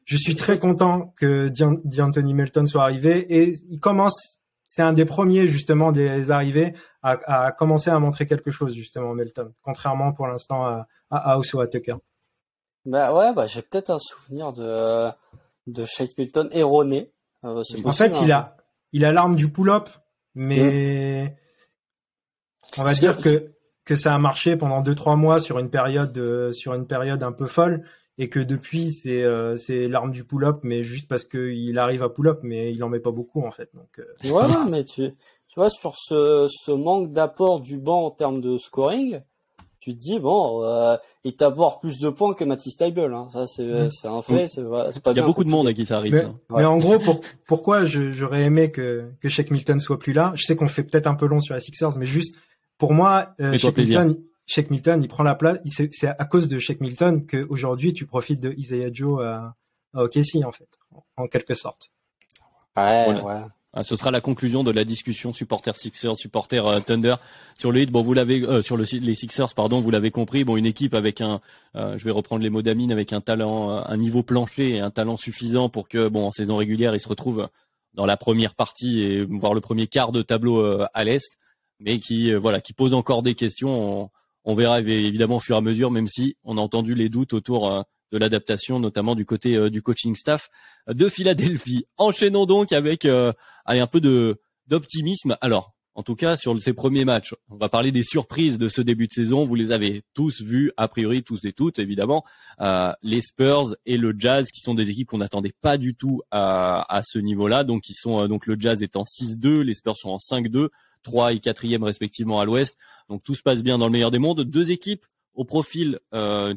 Je suis très content que D'Anthony Melton soit arrivé et il commence. C'est un des premiers justement des arrivés à commencer à montrer quelque chose justement Melton, contrairement pour l'instant à House ou à Tucker. J'ai peut-être un souvenir de Shake Milton erroné. En fait, il a l'arme du pull-up, mais on va dire que ça a marché pendant 2-3 mois sur une période un peu folle. Et que depuis c'est l'arme du pull-up, mais juste parce que il arrive à pull-up, mais il en met pas beaucoup en fait. Donc mais tu vois sur ce manque d'apport du banc en termes de scoring, tu te dis bon, il t'apporte plus de points que Matisse Thybulle, hein. Ça c'est un fait, c'est pas. Il y a beaucoup de monde à qui ça arrive. Mais, ça. Mais en gros, pourquoi j'aurais aimé que Shake Milton soit plus là. Je sais qu'on fait peut-être un peu long sur les Sixers, mais juste pour moi, Shake Milton, il prend la place. C'est à cause de Shake Milton que aujourd'hui tu profites de Isaiah Joe à OKC en fait, en quelque sorte. Ouais, voilà. ouais. Ce sera la conclusion de la discussion supporter Sixers, supporter Thunder sur le hit. Bon, vous l'avez sur les Sixers, pardon, vous l'avez compris. Bon, une équipe avec je vais reprendre les mots d'Amine, avec un talent, un niveau plancher et un talent suffisant pour que, bon, en saison régulière, ils se retrouvent dans la première partie et voire le premier quart de tableau à l'est, mais qui pose encore des questions. On verra évidemment au fur et à mesure, même si on a entendu les doutes autour de l'adaptation, notamment du côté du coaching staff de Philadelphie. Enchaînons donc avec un peu d'optimisme. Alors, en tout cas, sur ces premiers matchs, on va parler des surprises de ce début de saison. Vous les avez tous vus, a priori, tous et toutes, évidemment. Les Spurs et le Jazz, qui sont des équipes qu'on n'attendait pas du tout à ce niveau-là. Donc, ils sont donc le Jazz est en 6-2, les Spurs sont en 5-2, 3 et 4e respectivement à l'Ouest. Donc, tout se passe bien dans le meilleur des mondes. Deux équipes au profil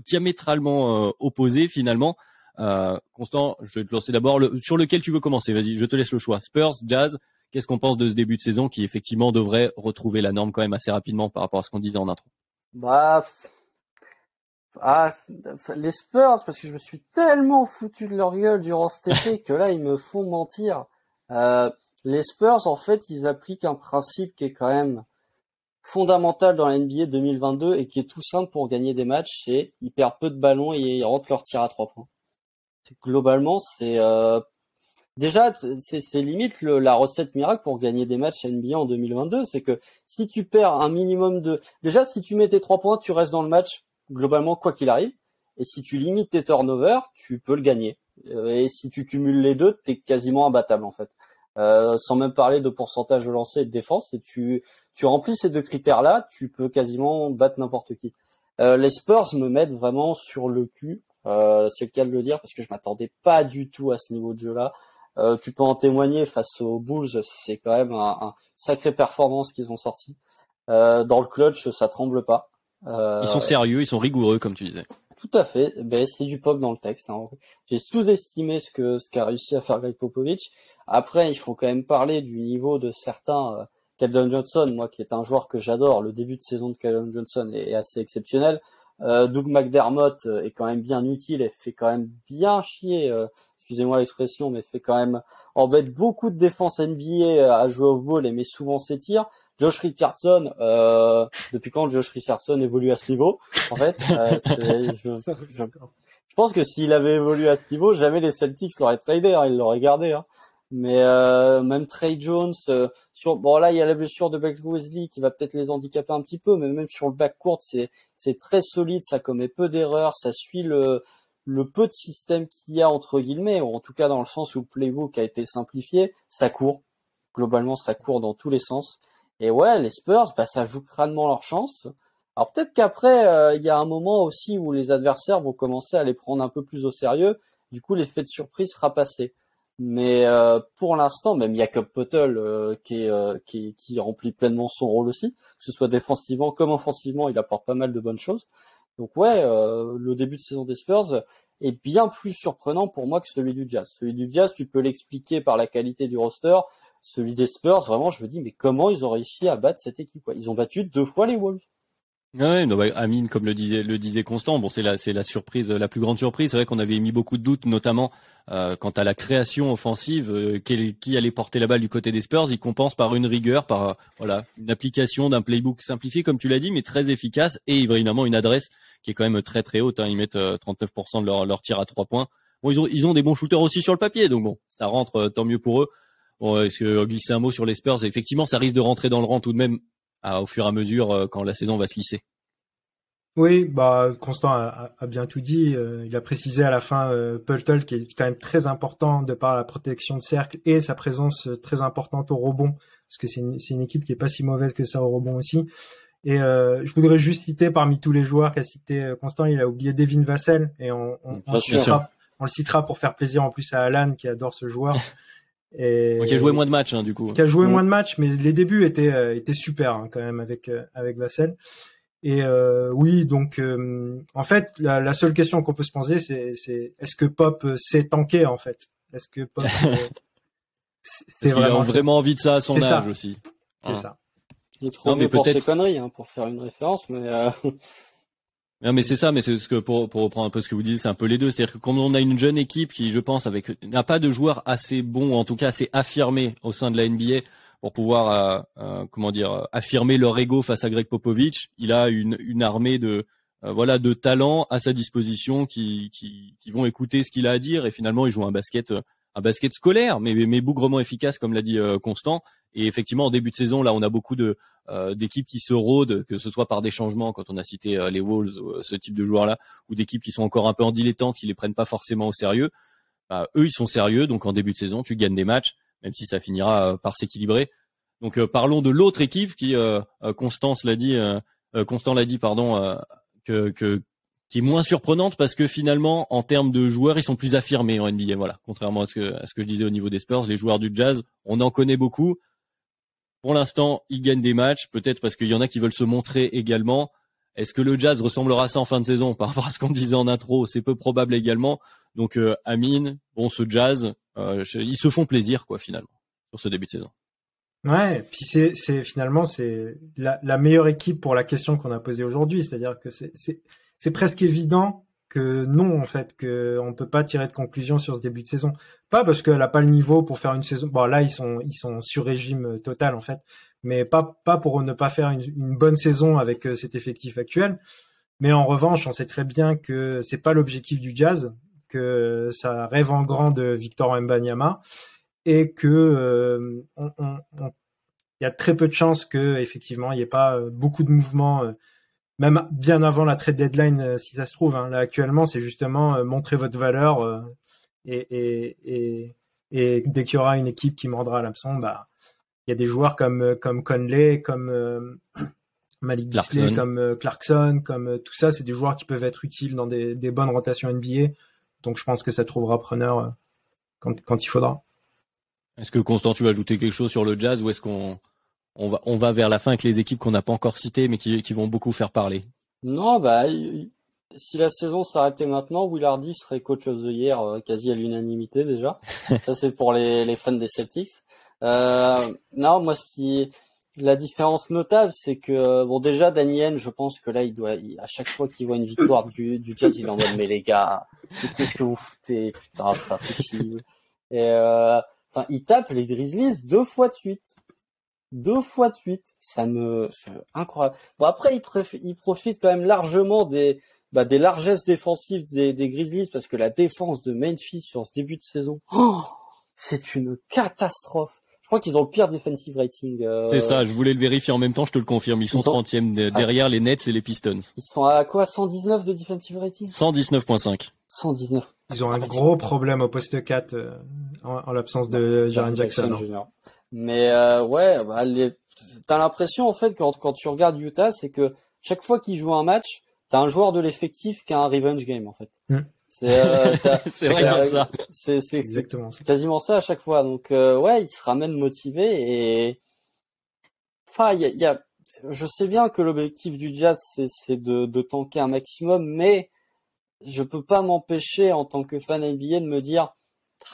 diamétralement opposé finalement. Constant, je vais te lancer d'abord sur lequel tu veux commencer. Vas-y, je te laisse le choix. Spurs, Jazz, qu'est-ce qu'on pense de ce début de saison qui effectivement devrait retrouver la norme quand même assez rapidement par rapport à ce qu'on disait en intro? Les Spurs, parce que je me suis tellement foutu de leur gueule durant cet été que là ils me font mentir. Les Spurs, en fait, ils appliquent un principe qui est quand même fondamental dans la NBA 2022 et qui est tout simple pour gagner des matchs, c'est ils perdent peu de ballons et ils rentrent leur tir à 3 points. Globalement, c'est déjà c'est limite la recette miracle pour gagner des matchs NBA en 2022, c'est que si tu perds un minimum déjà si tu mets tes 3 points, tu restes dans le match globalement quoi qu'il arrive, et si tu limites tes turnovers, tu peux le gagner. Et si tu cumules les deux, t'es quasiment imbattable en fait. Sans même parler de pourcentage de lancer et de défense, et tu remplis ces deux critères-là, tu peux quasiment battre n'importe qui. Les Spurs me mettent vraiment sur le cul, c'est le cas de le dire, parce que je m'attendais pas du tout à ce niveau de jeu-là. Tu peux en témoigner face aux Bulls, c'est quand même un sacré performance qu'ils ont sorti. Dans le clutch, ça tremble pas. Ils sont sérieux, ils sont rigoureux, comme tu disais. Tout à fait. Ben, c'est du pop dans le texte, hein. J'ai sous-estimé ce qu'a réussi à faire Greg Popovich. Après, il faut quand même parler du niveau de certains, Keldon Johnson, moi qui est un joueur que j'adore. Le début de saison de Keldon Johnson est assez exceptionnel. Doug McDermott est quand même bien utile et fait quand même bien chier, excusez-moi l'expression, mais fait quand même embête beaucoup de défense NBA à jouer off-ball et met souvent ses tirs. Josh Richardson, depuis quand Josh Richardson évolue à ce niveau? En fait, je pense que s'il avait évolué à ce niveau, jamais les Celtics l'auraient tradé, hein, ils l'auraient gardé, hein. Mais même Trey Jones, là il y a la blessure de Blake Wesley qui va peut-être les handicaper un petit peu, mais même sur le backcourt c'est très solide, ça commet peu d'erreurs, ça suit le peu de système qu'il y a entre guillemets, ou en tout cas dans le sens où le playbook a été simplifié, ça court. Globalement, ça court dans tous les sens. Et ouais, les Spurs, ça joue crânement leur chance. Alors peut-être qu'après, il y a un moment aussi où les adversaires vont commencer à les prendre un peu plus au sérieux. Du coup, l'effet de surprise sera passé. Mais pour l'instant, même Jakob Poeltl qui remplit pleinement son rôle aussi, que ce soit défensivement comme offensivement, il apporte pas mal de bonnes choses. Donc ouais, le début de saison des Spurs est bien plus surprenant pour moi que celui du Jazz. Celui du Jazz, tu peux l'expliquer par la qualité du roster. Celui des Spurs, vraiment, je me dis, mais comment ils ont réussi à battre cette équipe, quoi. Ils ont battu 2 fois les Wolves. Ouais, Amine, comme le disait Constant, bon, c'est la surprise, la plus grande surprise. C'est vrai qu'on avait mis beaucoup de doutes, notamment quant à la création offensive, qui allait porter la balle du côté des Spurs. Ils compensent par une rigueur, par une application d'un playbook simplifié, comme tu l'as dit, mais très efficace, et évidemment une adresse qui est quand même très très haute, hein. Ils mettent 39% de leur tir à 3 points. Bon, ils ont des bons shooters aussi sur le papier, donc bon, ça rentre, tant mieux pour eux. Bon, est-ce que glisser un mot sur les Spurs? Effectivement, ça risque de rentrer dans le rang tout de même au fur et à mesure quand la saison va se lisser. Oui, Constant a bien tout dit. Il a précisé à la fin Poeltl qui est quand même très important de par la protection de cercle et sa présence très importante au rebond, parce que c'est une équipe qui est pas si mauvaise que ça au rebond aussi. Et je voudrais juste citer parmi tous les joueurs qu'a cité Constant, il a oublié Devin Vassell, et on le citera pour faire plaisir en plus à Alan qui adore ce joueur. Et qui a joué moins de matchs, hein, du coup. Qui a joué moins de matchs, mais les débuts étaient super, hein, quand même avec Vassell. Et oui, donc en fait, la seule question qu'on peut se poser, c'est est-ce que Pop sait tanker en fait? Est-ce que Pop c'est qu'il a vraiment envie de ça à son âge aussi. C'est ça. Il est trop vieux pour ses conneries, pour faire une référence, mais. Non, mais c'est ça, mais c'est ce que pour reprendre un peu ce que vous dites, c'est un peu les deux. C'est-à-dire que quand on a une jeune équipe qui, je pense, n'a pas de joueurs assez bons, en tout cas assez affirmés au sein de la NBA pour pouvoir, affirmer leur ego face à Greg Popovich, il a une armée de talents à sa disposition qui vont écouter ce qu'il a à dire et finalement il joue un basket scolaire, mais bougrement efficace, comme l'a dit Constant. Et effectivement, en début de saison, là, on a beaucoup d'équipes qui se rôdent, que ce soit par des changements, quand on a cité les Wolves, ce type de joueurs-là, ou d'équipes qui sont encore un peu en dilettante, qui les prennent pas forcément au sérieux. Eux, ils sont sérieux, donc en début de saison, tu gagnes des matchs, même si ça finira par s'équilibrer. Donc parlons de l'autre équipe qui, Constant l'a dit, qui est moins surprenante parce que finalement, en termes de joueurs, ils sont plus affirmés en NBA. Voilà, contrairement à ce que je disais au niveau des Spurs, les joueurs du Jazz, on en connaît beaucoup. Pour l'instant, ils gagnent des matchs, peut-être parce qu'il y en a qui veulent se montrer également. Est-ce que le Jazz ressemblera à ça en fin de saison par rapport à ce qu'on disait en intro? C'est peu probable également. Donc Amine, ce Jazz, ils se font plaisir quoi finalement sur ce début de saison. Ouais, puis c'est finalement c'est la meilleure équipe pour la question qu'on a posée aujourd'hui, c'est-à-dire que c'est presque évident que non, en fait, que on peut pas tirer de conclusion sur ce début de saison. Pas parce qu'elle a pas le niveau pour faire une saison. Bon, là, ils sont sur régime total, en fait. Mais pas pour ne pas faire une bonne saison avec cet effectif actuel. Mais en revanche, on sait très bien que c'est pas l'objectif du Jazz, que ça rêve en grand de Victor Wembanyama et que, il y a très peu de chances que, effectivement, il y ait pas beaucoup de mouvements, même bien avant la trade deadline, si ça se trouve. Là actuellement, c'est justement montrer votre valeur et dès qu'il y aura une équipe qui mordra à l'hameçon, il y a des joueurs comme Conley, comme Malik Beasley, comme Clarkson, comme tout ça, c'est des joueurs qui peuvent être utiles dans des bonnes rotations NBA. Donc je pense que ça trouvera preneur quand il faudra. Est-ce que Constant, tu veux ajouter quelque chose sur le Jazz ou est-ce qu'on va vers la fin avec les équipes qu'on n'a pas encore citées mais qui vont beaucoup faire parler? Non, si la saison s'arrêtait maintenant, Will Hardy serait coach of the year quasi à l'unanimité déjà. Ça c'est pour les fans des Celtics. Non, moi la différence notable, c'est que déjà Danny Ainge, je pense que là à chaque fois qu'il voit une victoire du Jazz, il est en mode mais les gars, qu'est-ce que vous foutez? Putain, c'est pas possible. Et il tape les Grizzlies 2 fois de suite. 2 fois de suite, c'est incroyable. Bon après il profite quand même largement des largesses défensives des Grizzlies parce que la défense de Memphis sur ce début de saison, c'est une catastrophe. Je crois qu'ils ont le pire defensive rating. C'est ça, je voulais le vérifier en même temps, je te le confirme. Ils sont 30e derrière les Nets et les Pistons. Ils sont à quoi, 119 de defensive rating? 119.5. 119. Ils ont un gros problème au poste 4 en l'absence de Jaren Jackson. Junior. Mais t'as l'impression en fait quand tu regardes Utah, c'est que chaque fois qu'ils jouent un match, t'as un joueur de l'effectif qui a un revenge game en fait. C'est vraiment ça. C'est exactement ça. C'est quasiment ça à chaque fois. Donc ils se ramènent motivés et je sais bien que l'objectif du Jazz c'est de tanker un maximum, mais je peux pas m'empêcher en tant que fan NBA de me dire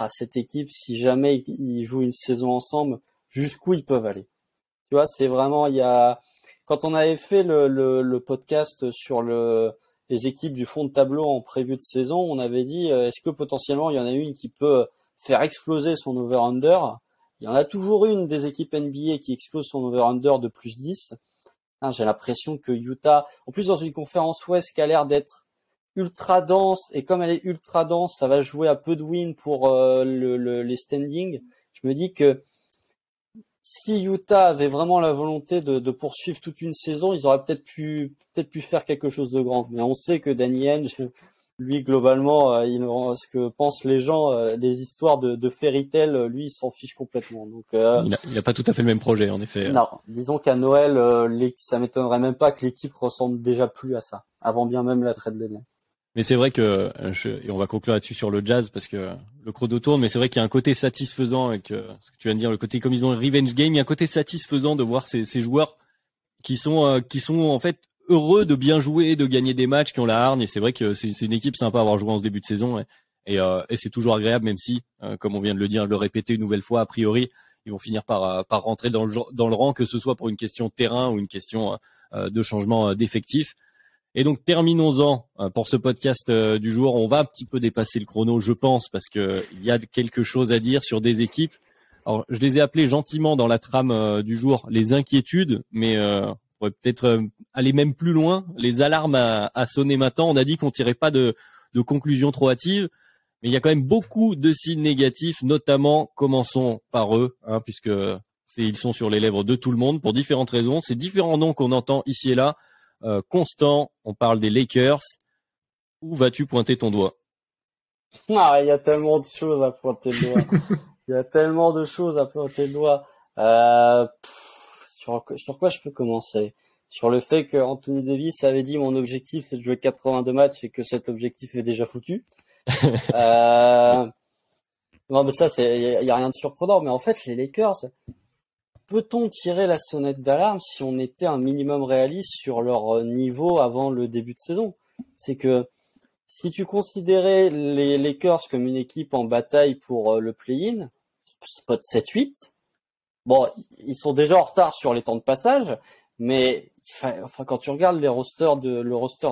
cette équipe, si jamais ils jouent une saison ensemble, jusqu'où ils peuvent aller. Tu vois, c'est vraiment quand on avait fait le podcast sur les équipes du fond de tableau en prévue de saison, on avait dit est-ce que potentiellement il y en a une qui peut faire exploser son over-under? Il y en a toujours une des équipes NBA qui explose son over-under de plus 10. J'ai l'impression que Utah, en plus dans une conférence Ouest qui a l'air d'être ultra dense, et comme elle est ultra dense, ça va jouer à peu de win pour les standings. Je me dis que si Utah avait vraiment la volonté de poursuivre toute une saison, ils auraient peut-être pu faire quelque chose de grand. Mais on sait que Danny Ainge, lui, globalement, ce que pensent les gens, les histoires de fairy tale, lui, il s'en fiche complètement. Donc, il a pas tout à fait le même projet, en effet. Non, disons qu'à Noël, ça m'étonnerait même pas que l'équipe ressemble déjà plus à ça, avant bien même la trade deadline. Mais c'est vrai que, et on va conclure là-dessus sur le Jazz parce que le chrono tourne, mais c'est vrai qu'il y a un côté satisfaisant avec ce que tu viens de dire, le côté comme ils ont un revenge game, il y a un côté satisfaisant de voir ces joueurs qui sont en fait heureux de bien jouer, de gagner des matchs, qui ont la hargne. Et c'est vrai que c'est une équipe sympa à avoir joué en ce début de saison. Et c'est toujours agréable, même si, comme on vient de le dire, de le répéter une nouvelle fois, a priori, ils vont finir par rentrer dans le rang, que ce soit pour une question de terrain ou une question de changement d'effectif. Et donc terminons-en pour ce podcast du jour. On va un petit peu dépasser le chrono, je pense, parce que il y a quelque chose à dire sur des équipes. Alors je les ai appelées gentiment dans la trame du jour les inquiétudes, mais on pourrait peut-être aller même plus loin. Les alarmes à sonner maintenant. On a dit qu'on tirait pas de conclusions trop hâtives, mais il y a quand même beaucoup de signes négatifs, notamment commençons par eux, puisque ils sont sur les lèvres de tout le monde pour différentes raisons. C'est différents noms qu'on entend ici et là. Constant, on parle des Lakers. Où vas-tu pointer ton doigt? Ah, il y a tellement de choses à pointer le doigt. Il y a tellement de choses à pointer le doigt. Sur quoi je peux commencer? Sur le fait que Anthony Davis avait dit mon objectif c'est de jouer 82 matchs et que cet objectif est déjà foutu. Non, mais ça, il y a rien de surprenant. Mais en fait, les Lakers, peut-on tirer la sonnette d'alarme si on était un minimum réaliste sur leur niveau avant le début de saison? C'est que si tu considérais les Lakers comme une équipe en bataille pour le play-in, spot 7-8, bon, ils sont déjà en retard sur les temps de passage, mais enfin quand tu regardes le roster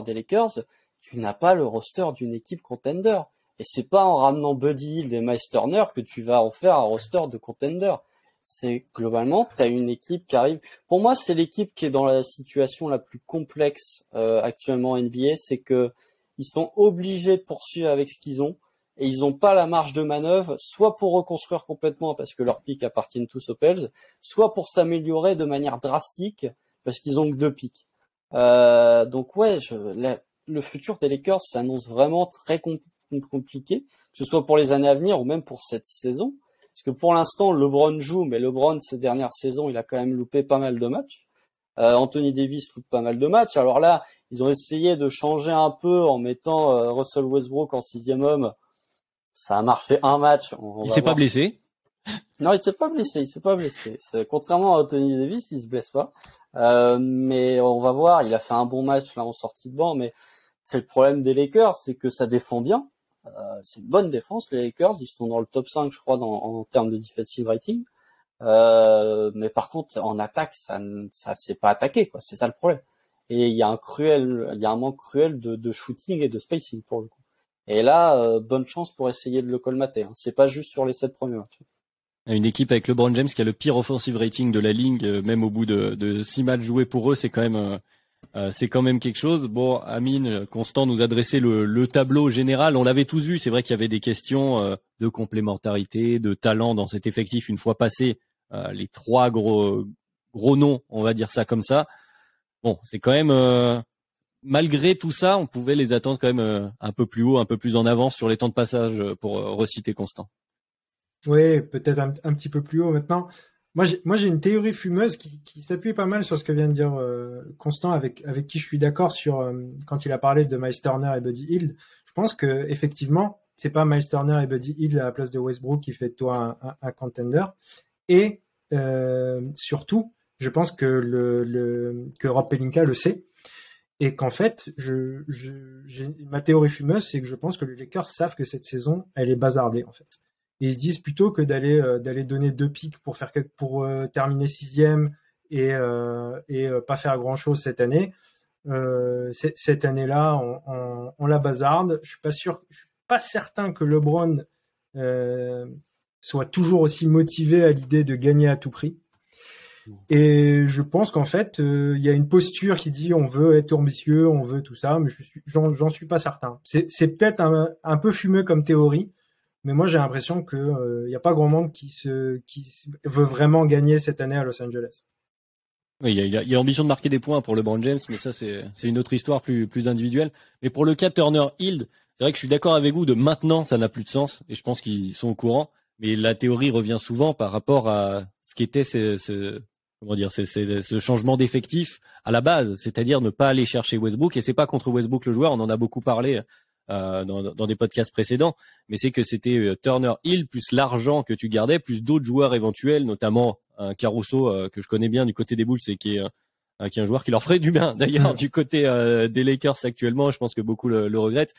des Lakers, tu n'as pas le roster d'une équipe contender. Et c'est pas en ramenant Buddy Hield et Miles Turner que tu vas en faire un roster de contender. C'est globalement, tu as une équipe qui arrive. Pour moi, c'est l'équipe qui est dans la situation la plus complexe actuellement en NBA, c'est que ils sont obligés de poursuivre avec ce qu'ils ont et ils n'ont pas la marge de manœuvre, soit pour reconstruire complètement parce que leurs pics appartiennent tous aux Pels, soit pour s'améliorer de manière drastique parce qu'ils ont que 2 pics. Donc ouais, le futur des Lakers s'annonce vraiment très compliqué, que ce soit pour les années à venir ou même pour cette saison. Parce que pour l'instant, LeBron joue, mais LeBron, ces dernières saisons, il a quand même loupé pas mal de matchs. Anthony Davis loupe pas mal de matchs. Alors là, ils ont essayé de changer un peu en mettant Russell Westbrook en 6e homme. Ça a marché un match. Il s'est pas blessé? Non, il s'est pas blessé. Contrairement à Anthony Davis, il se blesse pas. Mais on va voir. Il a fait un bon match là en sortie de banc, mais c'est le problème des Lakers, c'est que ça défend bien. C'est une bonne défense, les Lakers. Ils sont dans le top 5, je crois, en termes de defensive rating. Mais par contre, en attaque, ça s'est pas attaqué, quoi. C'est ça le problème. Et il y a un manque cruel de shooting et de spacing pour le coup. Et là, bonne chance pour essayer de le colmater. Hein. C'est pas juste sur les 7 premiers matchs. Une équipe avec LeBron James qui a le pire offensive rating de la ligue, même au bout de 6 matchs joués pour eux, c'est quand même quelque chose. Bon, Amine, Constant nous a dressé le tableau général. On l'avait tous vu. C'est vrai qu'il y avait des questions de complémentarité, de talent dans cet effectif une fois passé les 3 gros noms, on va dire ça comme ça. Bon, c'est quand même malgré tout ça, on pouvait les attendre quand même un peu plus haut, un peu plus en avance sur les temps de passage pour reciter Constant. Oui, peut-être un petit peu plus haut maintenant. Moi, j'ai une théorie fumeuse qui s'appuie pas mal sur ce que vient de dire Constant, avec qui je suis d'accord sur quand il a parlé de Miles Turner et Buddy Hield. Je pense que effectivement, c'est pas Miles Turner et Buddy Hield à la place de Westbrook qui fait de toi un contender. Et surtout, je pense que que Rob Pelinka le sait. Et qu'en fait, ma théorie fumeuse, c'est que je pense que les Lakers savent que cette saison, elle est bazardée, en fait. Et ils se disent plutôt que d'aller donner 2 pics pour terminer 6e et pas faire grand chose cette année. Cette année-là, on la bazarde. Je suis pas certain que LeBron soit toujours aussi motivé à l'idée de gagner à tout prix. Et je pense qu'en fait, il y a une posture qui dit on veut être ambitieux, on veut tout ça, mais j'en suis pas certain. C'est peut-être un peu fumeux comme théorie, mais moi j'ai l'impression que il y a pas grand monde qui veut vraiment gagner cette année à Los Angeles. Oui, il y a l'ambition de marquer des points pour LeBron James, mais ça c'est une autre histoire plus individuelle. Mais pour le cas Turner Hield, c'est vrai que je suis d'accord avec vous de maintenant ça n'a plus de sens et je pense qu'ils sont au courant. Mais la théorie revient souvent par rapport à ce qu'était ce changement d'effectif à la base, c'est-à-dire ne pas aller chercher Westbrook. Et c'est pas contre Westbrook le joueur, on en a beaucoup parlé dans des podcasts précédents, mais c'est que c'était Turner Hill plus l'argent que tu gardais, plus d'autres joueurs éventuels, notamment un Caruso que je connais bien du côté des Bulls et qui est qui est un joueur qui leur ferait du bien d'ailleurs du côté des Lakers actuellement. Je pense que beaucoup le regrettent.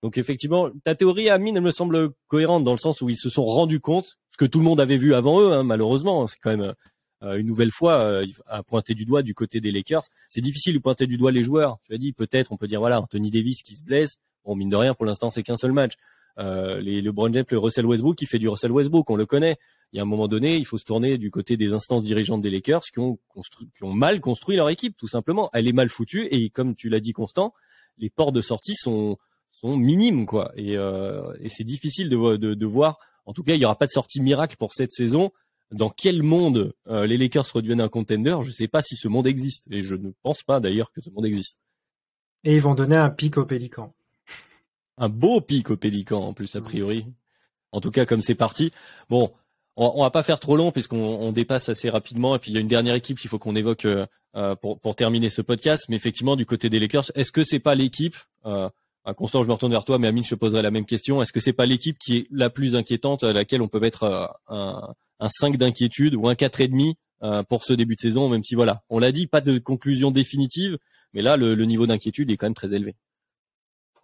Donc effectivement, ta théorie, Amine, elle me semble cohérente dans le sens où ils se sont rendus compte, ce que tout le monde avait vu avant eux, hein, malheureusement, c'est quand même une nouvelle fois à pointer du doigt du côté des Lakers. C'est difficile de pointer du doigt les joueurs. Tu as dit peut-être, on peut dire voilà, Anthony Davis qui se blesse. Bon, mine de rien, pour l'instant, c'est qu'un seul match. Les LeBron James, le Russell Westbrook, qui fait du Russell Westbrook, on le connaît. Il y a un moment donné, il faut se tourner du côté des instances dirigeantes des Lakers qui ont mal construit leur équipe, tout simplement. Elle est mal foutue et comme tu l'as dit, Constant, les portes de sortie sont minimes, quoi. Et c'est difficile de voir. En tout cas, il y aura pas de sortie miracle pour cette saison. Dans quel monde les Lakers redeviennent un contender? Je sais pas si ce monde existe. Et je ne pense pas d'ailleurs que ce monde existe. Et ils vont donner un pic au Pélican. Un beau pic au Pélican, en plus, a priori. En tout cas, comme c'est parti. Bon, on va pas faire trop long puisqu'on dépasse assez rapidement. Et puis, il y a une dernière équipe qu'il faut qu'on évoque pour terminer ce podcast. Mais effectivement, du côté des Lakers, est-ce que c'est pas l'équipe Constant, je me retourne vers toi, mais Amine, je te poserai la même question. Est-ce que c'est pas l'équipe qui est la plus inquiétante, à laquelle on peut mettre un 5 d'inquiétude ou un 4,5 pour ce début de saison, même si voilà, on l'a dit, pas de conclusion définitive, mais là, le niveau d'inquiétude est quand même très élevé.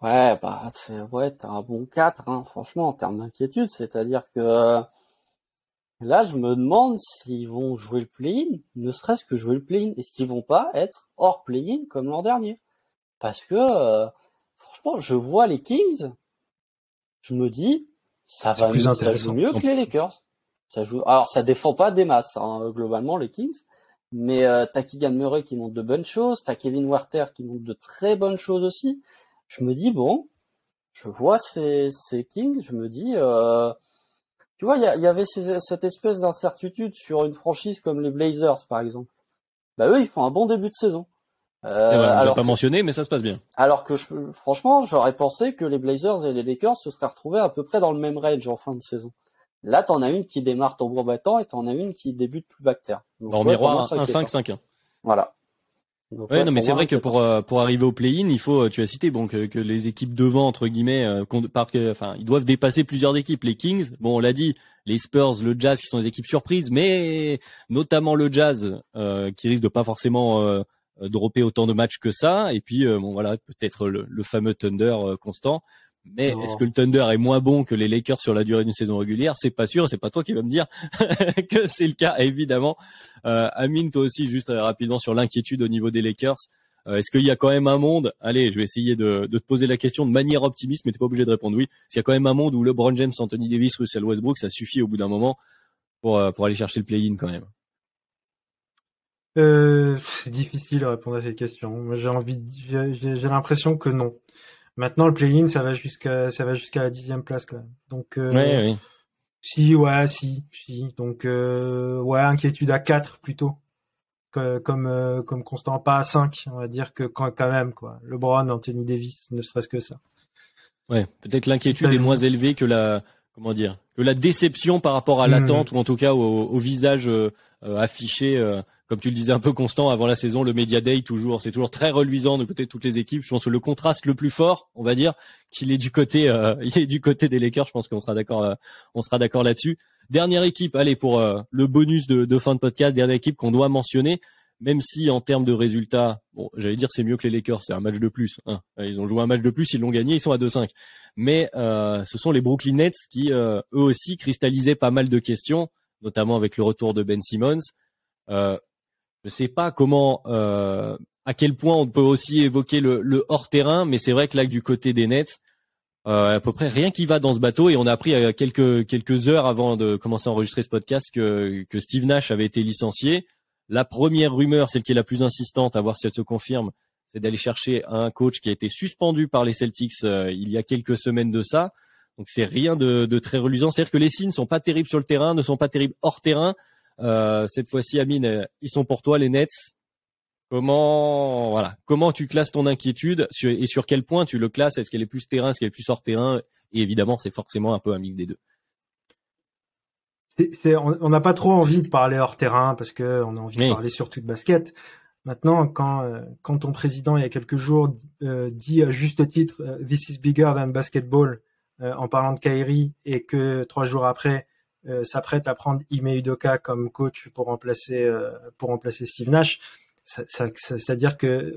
Ouais, bah, t'as un bon 4, hein, franchement, en termes d'inquiétude. C'est-à-dire que là, je me demande s'ils vont jouer le play-in, ne serait-ce que jouer le play-in. Est-ce qu'ils vont pas être hors play-in comme l'an dernier? Parce que franchement, je vois les Kings, je me dis, ça joue mieux que les Lakers. Alors ça défend pas des masses, hein, globalement, les Kings. Mais t'as Keegan Murray qui montre de bonnes choses, t'as Kevin Huerter qui montre de très bonnes choses aussi. Je me dis, bon, je vois ces Kings, je me dis, tu vois, il y avait cette espèce d'incertitude sur une franchise comme les Blazers, par exemple. Bah eux, ils font un bon début de saison. Voilà, on l'a pas mentionné, mais ça se passe bien. Alors que franchement, j'aurais pensé que les Blazers et les Lakers se seraient retrouvés à peu près dans le même range en fin de saison. Là, t'en as une qui démarre tambour battant et t'en as une qui débute plus bactère. En miroir, 1-5-5-1. Voilà. Donc, ouais, non, mais c'est vrai que pour arriver au play-in, il faut, tu as cité, bon, que les équipes devant, entre guillemets, ils doivent dépasser plusieurs équipes. Les Kings, bon, on l'a dit, les Spurs, le Jazz, qui sont des équipes surprises, mais notamment le Jazz, qui risque de pas forcément dropper autant de matchs que ça. Et puis, bon, voilà, peut-être le fameux Thunder constant. Mais est-ce que le Thunder est moins bon que les Lakers sur la durée d'une saison régulière? C'est pas sûr, c'est pas toi qui vas me dire que c'est le cas, évidemment. Amine, toi aussi, juste rapidement sur l'inquiétude au niveau des Lakers. Est-ce qu'il y a quand même un monde? Allez, je vais essayer de te poser la question de manière optimiste, mais t'es pas obligé de répondre oui. S'il y a quand même un monde où LeBron James, Anthony Davis, Russell Westbrook, ça suffit au bout d'un moment pour aller chercher le play-in quand même. C'est difficile de répondre à cette question. Moi, j'ai l'impression que non. Maintenant, le play-in, ça va jusqu'à la 10e place quand même. Donc, oui. Si. Donc, inquiétude à 4 plutôt. Comme Constant, pas à 5. On va dire que quand même, quoi. LeBron, Anthony Davis, ne serait-ce que ça. Ouais, peut-être l'inquiétude est moins élevée que la déception par rapport à l'attente, ou en tout cas au visage affiché. Comme tu le disais un peu, Constant, avant la saison, le Media Day, c'est toujours très reluisant de côté de toutes les équipes. Je pense que le contraste le plus fort, on va dire, il est du côté des Lakers. Je pense qu'on sera d'accord là-dessus. Dernière équipe, allez, pour le bonus de fin de podcast, dernière équipe qu'on doit mentionner, même si en termes de résultats, bon, j'allais dire c'est mieux que les Lakers, c'est un match de plus, hein. Ils ont joué un match de plus, ils l'ont gagné, ils sont à 2-5. Mais ce sont les Brooklyn Nets qui, eux aussi, cristallisaient pas mal de questions, notamment avec le retour de Ben Simmons. Je sais pas comment, à quel point on peut aussi évoquer le hors terrain, mais c'est vrai que là, du côté des Nets, à peu près rien qui va dans ce bateau, et on a appris quelques heures avant de commencer à enregistrer ce podcast que Steve Nash avait été licencié. La première rumeur, celle qui est la plus insistante, à voir si elle se confirme, c'est d'aller chercher un coach qui a été suspendu par les Celtics il y a quelques semaines de ça. Donc c'est rien de très reluisant. C'est-à-dire que les signes sont pas terribles sur le terrain, ne sont pas terribles hors terrain. Cette fois-ci, Amine, ils sont pour toi, les Nets. Comment tu classes ton inquiétude et sur quel point tu le classes? Est-ce qu'elle est plus terrain, est-ce qu'elle est plus hors terrain? Et évidemment, c'est forcément un peu un mix des deux. On n'a pas trop envie de parler hors terrain parce que on a envie de parler surtout de basket. Maintenant, quand ton président il y a quelques jours dit à juste titre "This is bigger than basketball" en parlant de Kyrie, et que 3 jours après s'apprête à prendre Ime Udoka comme coach pour remplacer Steve Nash, c'est-à-dire que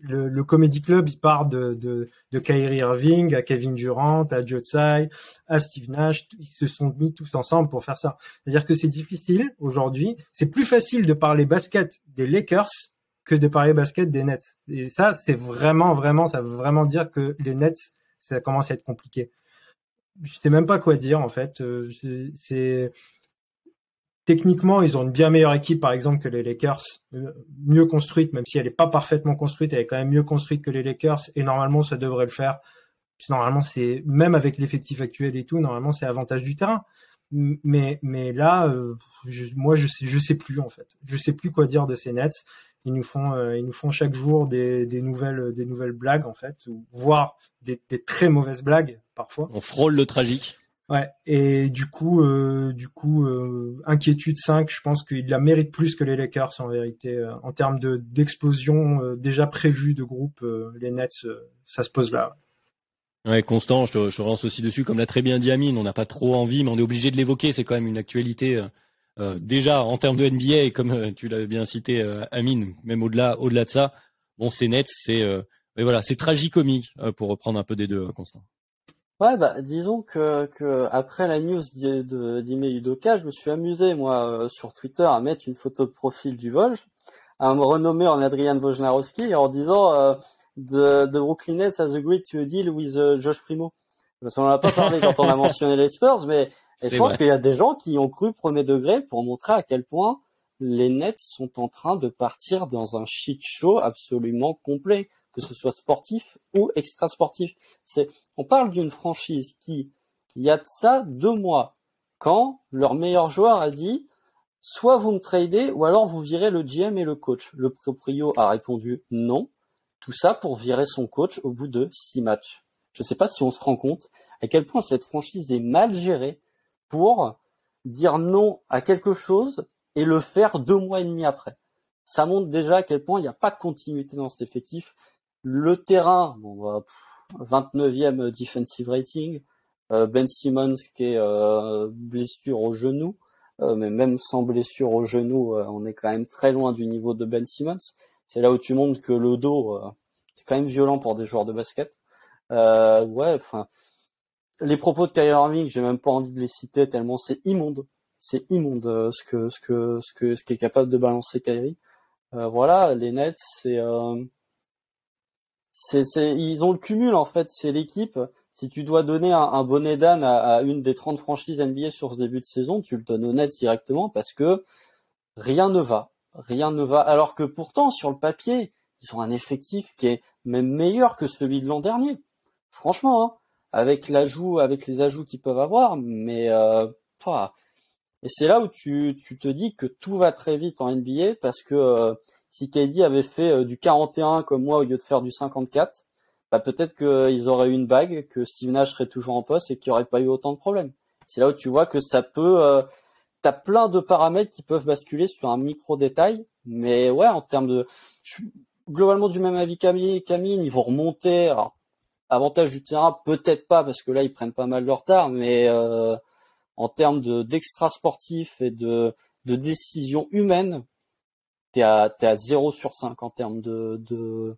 le Comedy Club, il part de Kyrie Irving à Kevin Durant, à Joe Tsai, à Steve Nash. Ils se sont mis tous ensemble pour faire ça. C'est-à-dire que c'est difficile aujourd'hui. C'est plus facile de parler basket des Lakers que de parler basket des Nets. Et ça, c'est vraiment, ça veut vraiment dire que les Nets, ça commence à être compliqué. Je sais même pas quoi dire, en fait. Techniquement, ils ont une bien meilleure équipe, par exemple, que les Lakers, mieux construite, même si elle est pas parfaitement construite, elle est quand même mieux construite que les Lakers, et normalement, ça devrait le faire. Normalement, c'est, même avec l'effectif actuel et tout, normalement, c'est avantage du terrain. Mais là, je sais plus, en fait. Je sais plus quoi dire de ces Nets. Ils nous font chaque jour des nouvelles blagues, en fait, voire des très mauvaises blagues, parfois. On frôle le tragique. Ouais, et du coup, inquiétude 5, je pense qu'il la mérite plus que les Lakers, en vérité, en termes d'explosion déjà prévue de groupe, les Nets, ça se pose là. Ouais, Constant, je te relance aussi dessus, comme l'a très bien dit Amine, on n'a pas trop envie, mais on est obligé de l'évoquer, c'est quand même une actualité, déjà en termes de NBA, et comme tu l'avais bien cité, Amine, même au-delà de ça, bon, ces Nets, mais voilà, c'est tragicomique, pour reprendre un peu des deux, Constant. Ouais, disons que après la news d'Ime Udoka, je me suis amusé, moi, sur Twitter, à mettre une photo de profil du Volge, à me renommer en Adrian Wojnarowski, en disant the Brooklyn Nets has agreed to a deal with Josh Primo. Parce qu'on n'en a pas parlé quand on a mentionné les Spurs, mais je pense qu'il y a des gens qui ont cru premier degré pour montrer à quel point les Nets sont en train de partir dans un shit show absolument complet, que ce soit sportif ou extra-sportif. On parle d'une franchise qui, il y a de ça 2 mois, quand leur meilleur joueur a dit soit vous me tradez ou alors vous virez le GM et le coach. Le proprio a répondu non. Tout ça pour virer son coach au bout de 6 matchs. Je ne sais pas si on se rend compte à quel point cette franchise est mal gérée pour dire non à quelque chose et le faire 2 mois et demi après. Ça montre déjà à quel point il n'y a pas de continuité dans cet effectif. Le terrain, 29e defensive rating, Ben Simmons qui est blessure au genou, mais même sans blessure au genou, on est quand même très loin du niveau de Ben Simmons. C'est là où tu montres que le dos, c'est quand même violent pour des joueurs de basket. Les propos de Kyrie Irving, j'ai même pas envie de les citer tellement c'est immonde. C'est immonde ce qu'est capable de balancer Kyrie. Les Nets, ils ont le cumul en fait, c'est l'équipe. Si tu dois donner un bonnet d'âne à une des 30 franchises NBA sur ce début de saison, tu le donnes aux Nets directement parce que rien ne va. Alors que pourtant, sur le papier, ils ont un effectif qui est même meilleur que celui de l'an dernier. Franchement, hein, avec les ajouts qu'ils peuvent avoir, mais et c'est là où tu te dis que tout va très vite en NBA parce que si KD avait fait du 41 comme moi au lieu de faire du 54, peut-être qu'ils auraient eu une bague, que Steve Nash serait toujours en poste et qu'il n'y aurait pas eu autant de problèmes. C'est là où tu vois que ça peut... t'as plein de paramètres qui peuvent basculer sur un micro détail, mais ouais, en termes de... Je suis globalement du même avis qu'Amine, ils vont remonter. Alors, avantage du terrain, peut-être pas, parce que là, ils prennent pas mal de retard, mais en termes d'extra sportif et de décision humaine, t'es à 0 sur 5 en termes de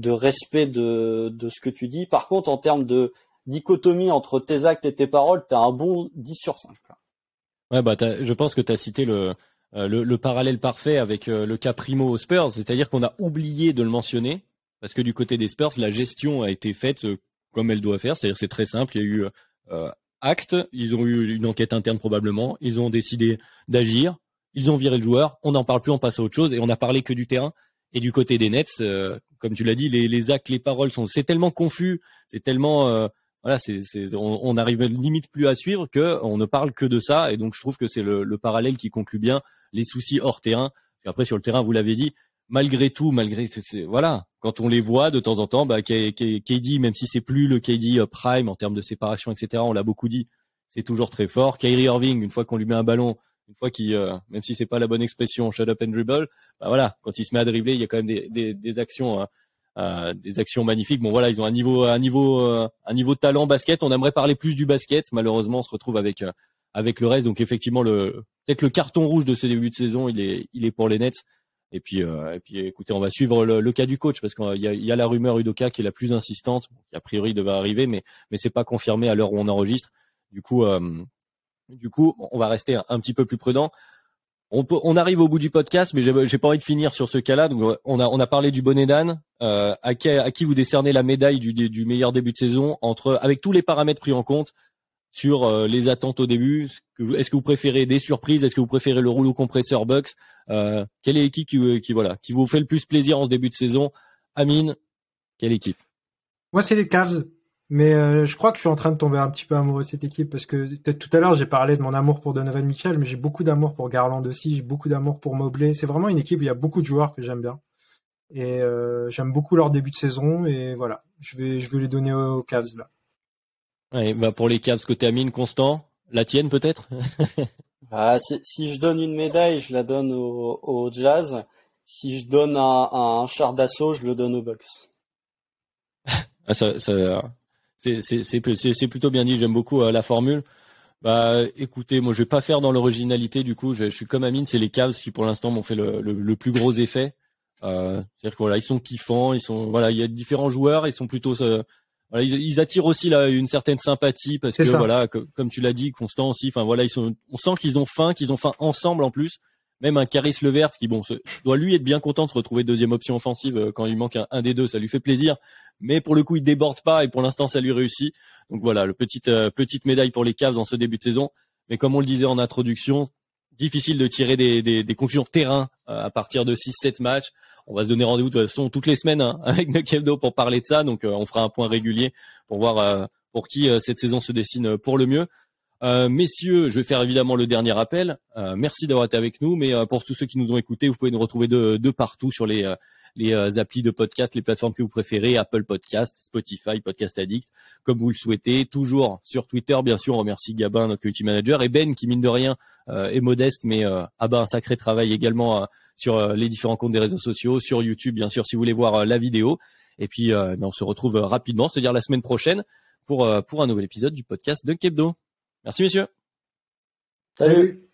respect de ce que tu dis. Par contre, en termes de dichotomie entre tes actes et tes paroles, t'as un bon 10 sur 5. Là. Ouais, je pense que t'as cité le parallèle parfait avec le cas Primo aux Spurs, c'est-à-dire qu'on a oublié de le mentionner, parce que du côté des Spurs, la gestion a été faite comme elle doit faire, c'est-à-dire c'est très simple, il y a eu acte, ils ont eu une enquête interne probablement, ils ont décidé d'agir, ils ont viré le joueur, on n'en parle plus, on passe à autre chose, et on n'a parlé que du terrain. Et du côté des Nets, comme tu l'as dit, les actes, les paroles c'est tellement confus, c'est tellement on n'arrive limite plus à suivre que on ne parle que de ça. Et donc je trouve que c'est le parallèle qui conclut bien les soucis hors terrain. Et après sur le terrain, vous l'avez dit, malgré tout, quand on les voit de temps en temps, KD, même si c'est plus le KD prime en termes de séparation, etc., on l'a beaucoup dit, c'est toujours très fort. Kyrie Irving, une fois qu'on lui met un ballon, une fois qu'il, même si c'est pas la bonne expression, shut up and dribble, quand il se met à dribbler, il y a quand même des actions magnifiques. Bon voilà, ils ont un niveau de talent basket. On aimerait parler plus du basket. Malheureusement, on se retrouve avec le reste. Donc effectivement, peut-être le carton rouge de ce début de saison, il est pour les Nets. Et puis écoutez, on va suivre le cas du coach parce qu'il y a la rumeur Udoka qui est la plus insistante, qui a priori devait arriver, mais c'est pas confirmé à l'heure où on enregistre. Du coup, on va rester un petit peu plus prudent. On arrive au bout du podcast, mais j'ai pas envie de finir sur ce cas-là. Donc on a parlé du bonnet d'âne. À qui vous décernez la médaille du meilleur début de saison avec tous les paramètres pris en compte sur les attentes au début. Est-ce que vous préférez des surprises? Est-ce que vous préférez le rouleau compresseur Bucks? Quelle est l'équipe qui vous fait le plus plaisir en ce début de saison? Amine, quelle équipe? Moi, c'est les Cavs. Mais je crois que je suis en train de tomber un petit peu amoureux de cette équipe parce que tout à l'heure j'ai parlé de mon amour pour Donovan Mitchell, mais j'ai beaucoup d'amour pour Garland aussi, j'ai beaucoup d'amour pour Mobley. C'est vraiment une équipe où il y a beaucoup de joueurs que j'aime bien et j'aime beaucoup leur début de saison et voilà, je vais les donner aux Cavs là. Ouais, pour les Cavs côté Amine, Constant, la tienne peut-être? Si je donne une médaille, je la donne au Jazz. Si je donne un char d'assaut, je le donne aux Bucks. C'est plutôt bien dit. J'aime beaucoup la formule. Écoutez, moi je vais pas faire dans l'originalité. Du coup, je suis comme Amine. C'est les Cavs qui pour l'instant m'ont fait le plus gros effet. C'est-à-dire que voilà, ils sont kiffants. Il y a différents joueurs. Ils sont plutôt ils attirent aussi là une certaine sympathie parce que voilà, comme tu l'as dit, Constant aussi. Enfin voilà, on sent qu'ils ont faim ensemble en plus. Même un Caris LeVert qui doit lui être bien content de se retrouver deuxième option offensive quand il manque un des deux, ça lui fait plaisir. Mais pour le coup, il déborde pas et pour l'instant, ça lui réussit. Donc voilà, petite médaille pour les Cavs dans ce début de saison. Mais comme on le disait en introduction, difficile de tirer des conclusions terrain à partir de 6-7 matchs. On va se donner rendez-vous de toute façon toutes les semaines avec Duck Hebdo pour parler de ça. Donc on fera un point régulier pour voir pour qui cette saison se dessine pour le mieux. Messieurs, je vais faire évidemment le dernier appel. Merci d'avoir été avec nous, mais pour tous ceux qui nous ont écoutés, vous pouvez nous retrouver de partout sur les applis de podcast, les plateformes que vous préférez, Apple Podcast, Spotify, Podcast Addict, comme vous le souhaitez. Toujours sur Twitter, bien sûr. On remercie Gabin, notre community manager, et Ben qui mine de rien est modeste, mais un sacré travail également sur les différents comptes des réseaux sociaux, sur YouTube, bien sûr, si vous voulez voir la vidéo. Et puis, on se retrouve rapidement, c'est-à-dire la semaine prochaine, pour un nouvel épisode du podcast Duck Hebdo. Merci messieurs. Salut.